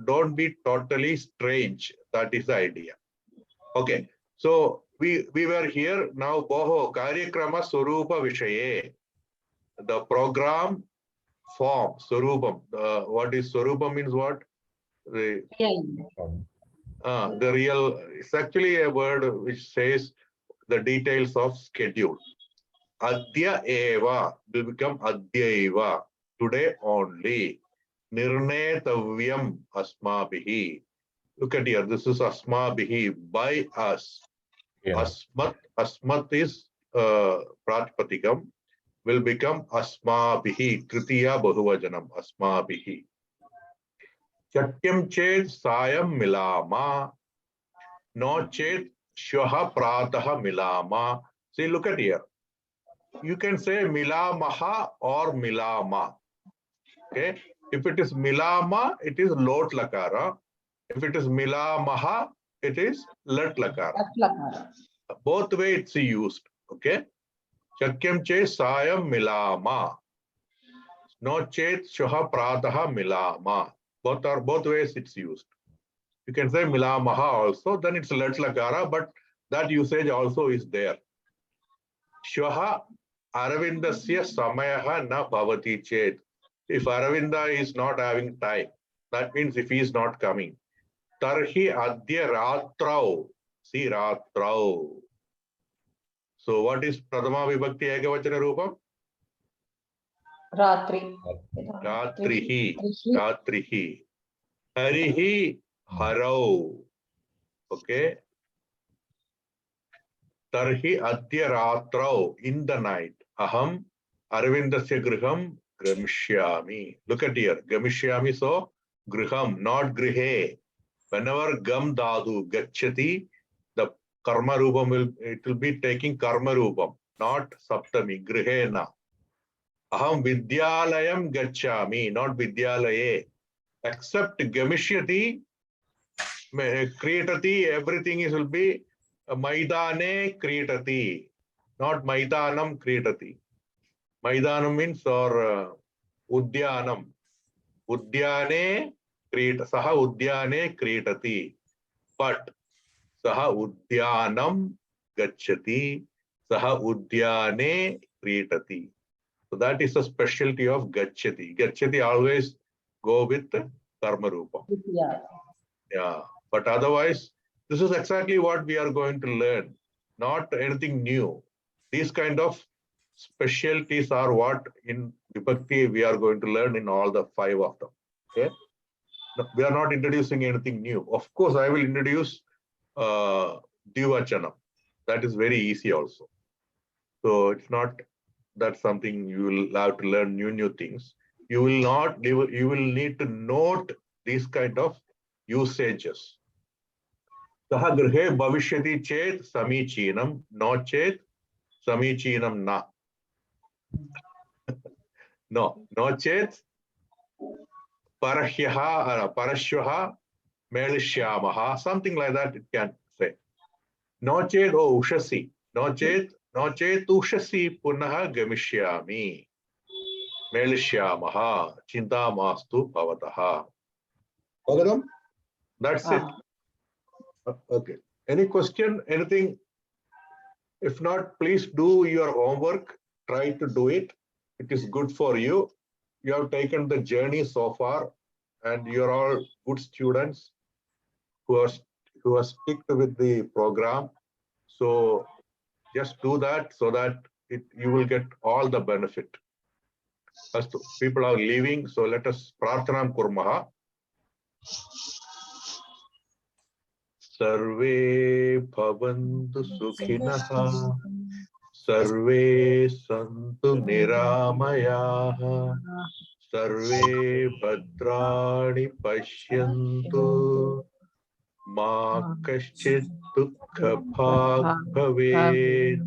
don't be totally strange. That is the idea. Okay. So we were here now. Boho Karyakrama Swarupa Vishaye. The program form, Swarupam. What is Swarupam means what? The real, it's actually a word which says the details of schedule. Adya eva will become Adya eva, today only. Nirnetavyam asmabihi. Look at here, this is asmabihi, by us. Yeah. Asmat is Pratipatikam, will become asmabihi, Tritiya Bahuvajanam, asmabihi. Chatyam chet sayam milama, no chet shvaha prataha milama. See, look at here. You can say milamaha or milama. Okay. If it is milama, it is lot lakara. If it is milamaha, it is lat lakara. Both way it's used. Okay. Chakyam chet sayam milama. No chet shvaha prataha milama. Both ways it's used. You can say milamaha also, then it's lat lakara, but that usage also is there. Shvaha Aravindasya samayaha na bhavati chet. If Aravinda is not having time, that means if he is not coming. Tarhi adya ratrau. See ratrau. So what is Pradama Vibhakti Ekavachana Rupam? Ratri. Ratrihi. Ratrihi. Harihi harau. Okay. Tarhi adya ratrau, in the night. Aham Arvindasya griham gamishyami. Look at here. Gamishyami, so griham, not grihe. Whenever gam dadu gachati, the karma rupam will be taking karma rupam, not saptami, grihena. Aham vidyalayam gachami, not vidyalaye. Except gamishyati, kritati, everything will be Maidane kritati, not Maidanam kritati. Maidanam means or Udyanam. Udyane Saha Udyane Kritati. But Saha Udyanam Gachati. Saha Udyane Kritati. So that is the specialty of Gachati. Gachati always go with Karma Rupa. Yeah. Yeah. But otherwise, this is exactly what we are going to learn. Not anything new. These kind of specialties are what in Vibhakti we are going to learn in all the 5 of them. Okay. No, we are not introducing anything new. Of course, I will introduce Dvachanam. That is very easy also. So it's not that something you will have to learn new things. You will need to note these kind of usages. Saha grihe bhavishyati chet samichinam, no chet samichinam na. No chet parashyaha melishyamaha, something like that it can say. No chet ushasi. No chet ushasi punaha gamishyami. Melishyamaha chinta mastu bhavataha. Okay, that's it. Okay. Any question? Anything? If not, please do your homework. Try to do it. It is good for you. You have taken the journey so far, and you are all good students who are sticked with the program. So just do that so that you will get all the benefit. As people are leaving, so let us prarthanam kurmaha. Sarve bhavantu sukhinah, sarve santu niramayaha, sarve bhadrani pashyantu, ma kaschit dukkha bhag bhaved.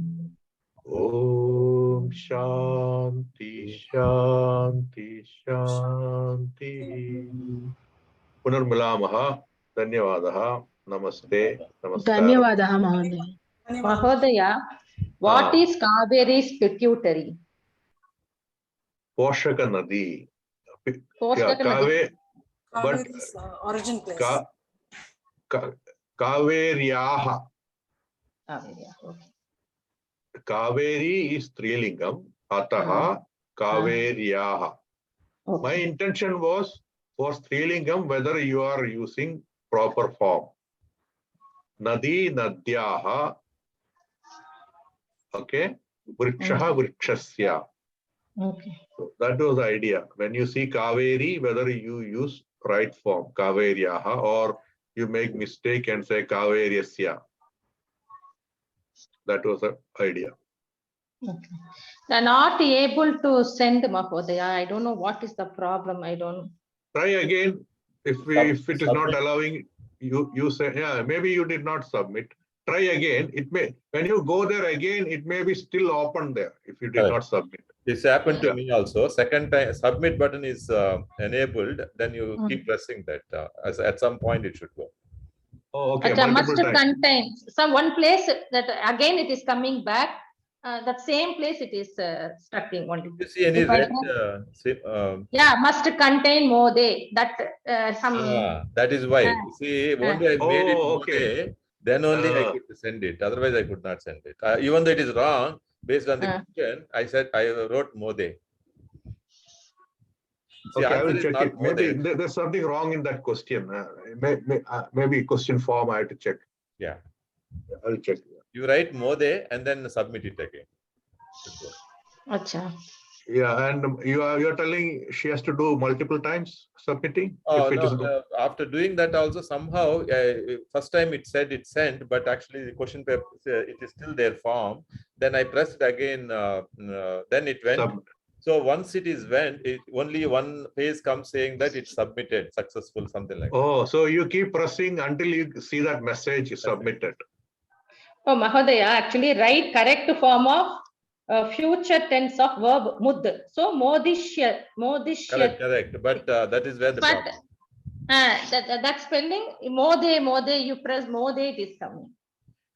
Om Shanti Shanti Shanti. Punarmilamaha. Dhanyavadaha. Namaste. Namaskar. Dhanyavadaha, Mahodaya. Mahodaya, what is Kaveri's pituitary? Poshaka Nadi. Yeah, Poshaka Nadi. Kave, but Kaveri's, origin place. Kaveryaha. Okay. Kaveri is Strilingam. Ataha Kaveryaha. Okay. My intention was for Strilingam whether you are using proper form. Nadi Nadyaha. Okay. Vrikshaha Vrikshasya. Okay. So that was the idea. When you see Kaveri, whether you use right form, Kaveryaha, or you make mistake and say Kaveryasya. That was the idea. Okay. They're not able to send Mahodaya. I don't know what is the problem. I don't. Try again. If it is not allowing you say, yeah, maybe you did not submit. Try again. It may, when you go there again, it may be still open there if you did not submit. This happened to me also. Second time, submit button is enabled. Then you keep pressing that. At some point, it should go. Oh, okay. Must contain some one place that again it is coming back. That same place it is stuck in only. You see any red? Yeah, must contain mode. That that is why. You see, only I made it mode. Okay. Then only I could send it. Otherwise, I could not send it. Even though it is wrong, based on the question, I wrote mode. See, Okay, I will check it. Mode. Maybe there's something wrong in that question. Maybe question form I have to check. Yeah. I'll check. You write mode and then submit it again. Acha. Yeah, and you are telling she has to do multiple times submitting? Oh, no, after doing that also somehow, first time it said it sent, but actually the question paper, it is still their form. Then I pressed again, then it went. So once it is went, only one page comes saying that it's submitted, successful, something like that. Oh, so you keep pressing until you see that message is submitted. Oh, Mahodaya, actually write correct form of future tense of verb mud. So modishya. Correct. But that is where the problem. That spelling mode, you press mode, it is coming.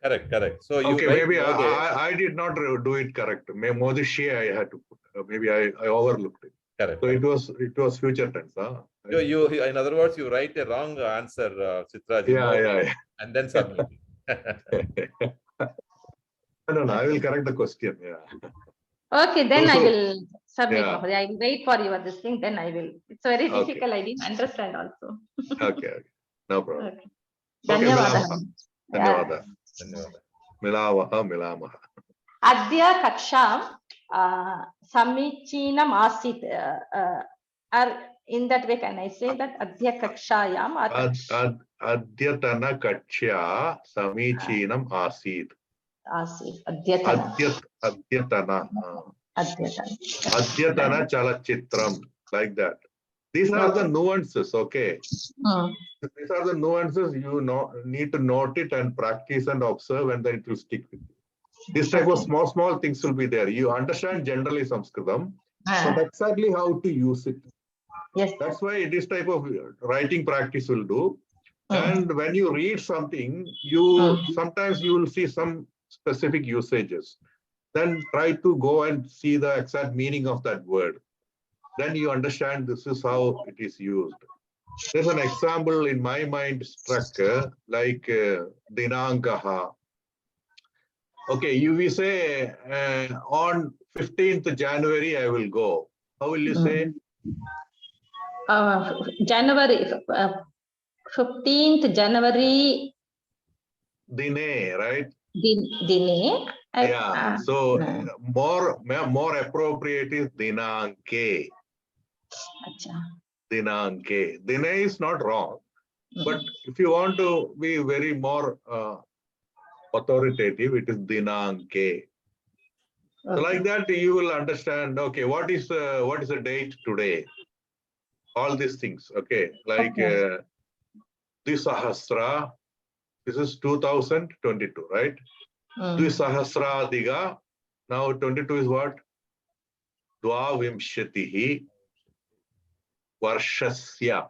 Correct. So you Okay, write maybe Mode. I did not do it correct. Modi she I had to put. Maybe I overlooked it. Correct. So it was future tense. Huh? You, in other words, you write a wrong answer, Chitraji. Yeah. And then submit it. No, I will correct the question. Yeah. Okay, then I So- will submit, yeah. Mahodaya. I will wait for your this thing, then I will. It's very Okay. difficult. I didn't understand also. Okay. No problem. Okay. Okay, Dhanyavadaha. Dhanyawada. Dhanyawada. Milamaha. Adya kaksham samichinam asit. In that way, can I say that Adya kakshayam or Adyatana kachya samichinam asid. asit? Adyatana. Adyatana. Adyatana. Adyatana chalachitram. Like that. These are the nuances, okay? These are the nuances you need to note it and practice and observe, and then it will stick with you. This type of small things will be there. You understand generally Sanskritam, but exactly how to use it. Yes. That's why this type of writing practice will do. And when you read something, sometimes you will see some specific usages. Then try to go and see the exact meaning of that word. Then you understand this is how it is used. There's an example in my mind struck like Dinangaha. Okay, you will say on 15th January I will go. How will you say? January 15th January. Dine, right? Dine. Yeah. So more appropriate is Dinanke. Dinanke. Dine is not wrong, but if you want to be very more authoritative, it is Dinanke. So like that, you will understand. Okay, what is the date today? All these things. Okay, like Dvisahasra. This is 2022, right? Dvisahasra diga. Now 22 is what? Dvavimshatihi varshasya.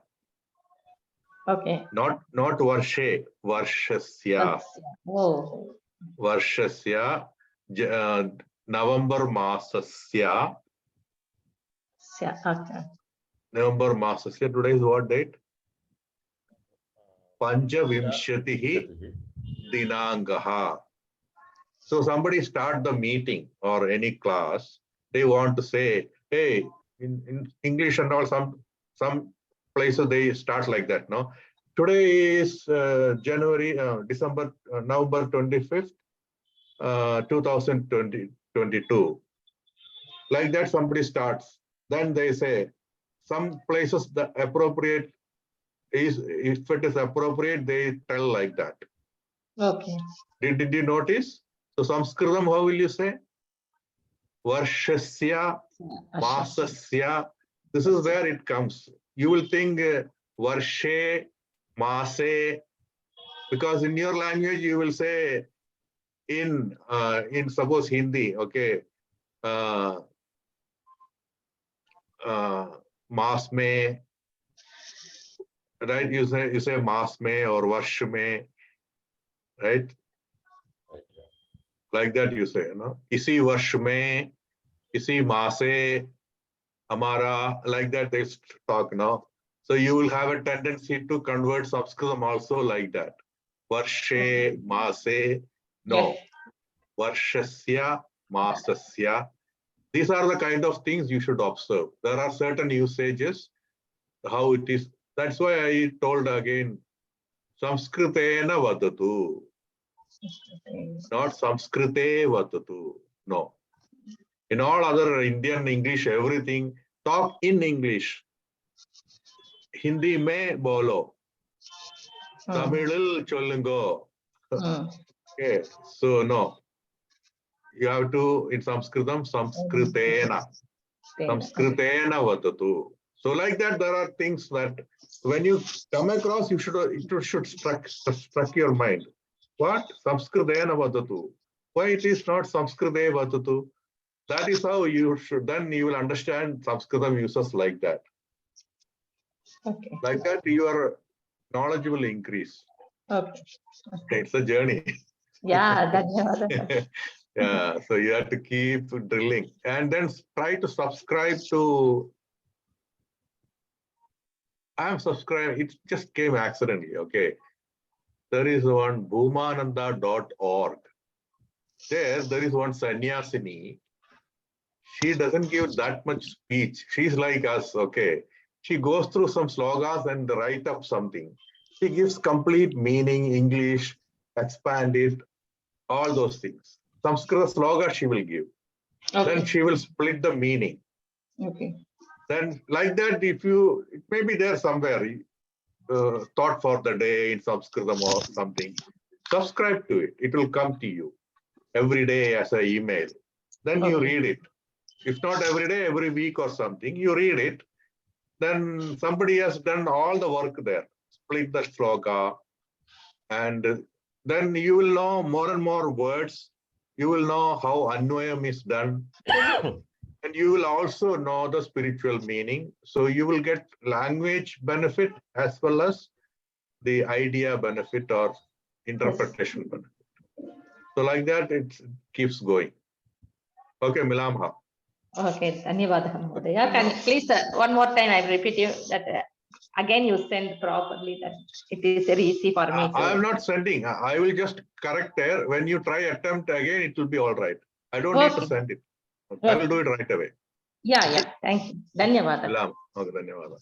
Okay. Not varshe, varshasya. Oh. Varshasya. November masasya. Okay. November masasya. Today is what date? Panchavimshatihi dinangaha. So somebody start the meeting or any class, they want to say, hey, in English and all, some places they start like that, no? Today is November 25th, 2022. Like that, somebody starts. Then they say, some places the appropriate is, if it is appropriate, they tell like that. Okay. Did you notice? So Sanskritam, how will you say? Varshasya, masasya. This is where it comes. You will think varshe, mase, because in your language you will say in suppose Hindi, okay, mas mein, right? You say mas mein or varsh mein, right? Like that you say, no? Isi varsh mein, isi maase, hamara, like that they talk, no? So you will have a tendency to convert Sanskritam also like that. Varshe, maase, no. Yes. Varshasya, masasya. These are the kind of things you should observe. There are certain usages, how it is. That's why I told again, Samskritena vadatu. Not Samskrite vadatu. No. In all other Indian English, everything, talk in English. Hindi mein bolo. Tamil cholungo. Okay, so no. You have to, in Sanskritam, Samskritena. Samskritena vadatu. So like that, there are things that when you come across, it should struck your mind. What? Samskritena vadatu. Why it is not Samskrite vadatu? That is how you should, then you will understand Sanskritam uses like that. Okay. Like that, your knowledge will increase. Okay. It's a journey. Yeah, dhanyawadalu. Yeah, so you have to keep drilling and then try to subscribe to. I'm subscribed. It just came accidentally. Okay. There is one bhumananda.org. There is one sannyasini. She doesn't give that much speech. She's like us. Okay. She goes through some slogas and write up something. She gives complete meaning, English, expand it, all those things. Sanskrit sloga she will give. Then Okay. she will split the meaning. Okay. Then like that, if you, it may be there somewhere, thought for the day in Sanskritam or something, subscribe to it. It will come to you every day as an email. Then you Okay. read it. If not every day, every week or something, you read it. Then somebody has done all the work there, split the sloka, and then you will know more and more words. You will know how Anvayam is done. And you will also know the spiritual meaning. So you will get language benefit as well as the idea benefit or interpretation benefit. So like that, it keeps going. Okay, Milamha. Okay, dhanyawadalu Mahodaya. Can please one more time I repeat you that again you send properly, that it is very easy for me I am to. not sending. I will just correct there. When you try attempt again, it will be all right. I don't need to Okay. send it. I will do it right away. Yeah, yeah. Thank you. Dhanyawadalu. Milam. Okay, dhanyawada.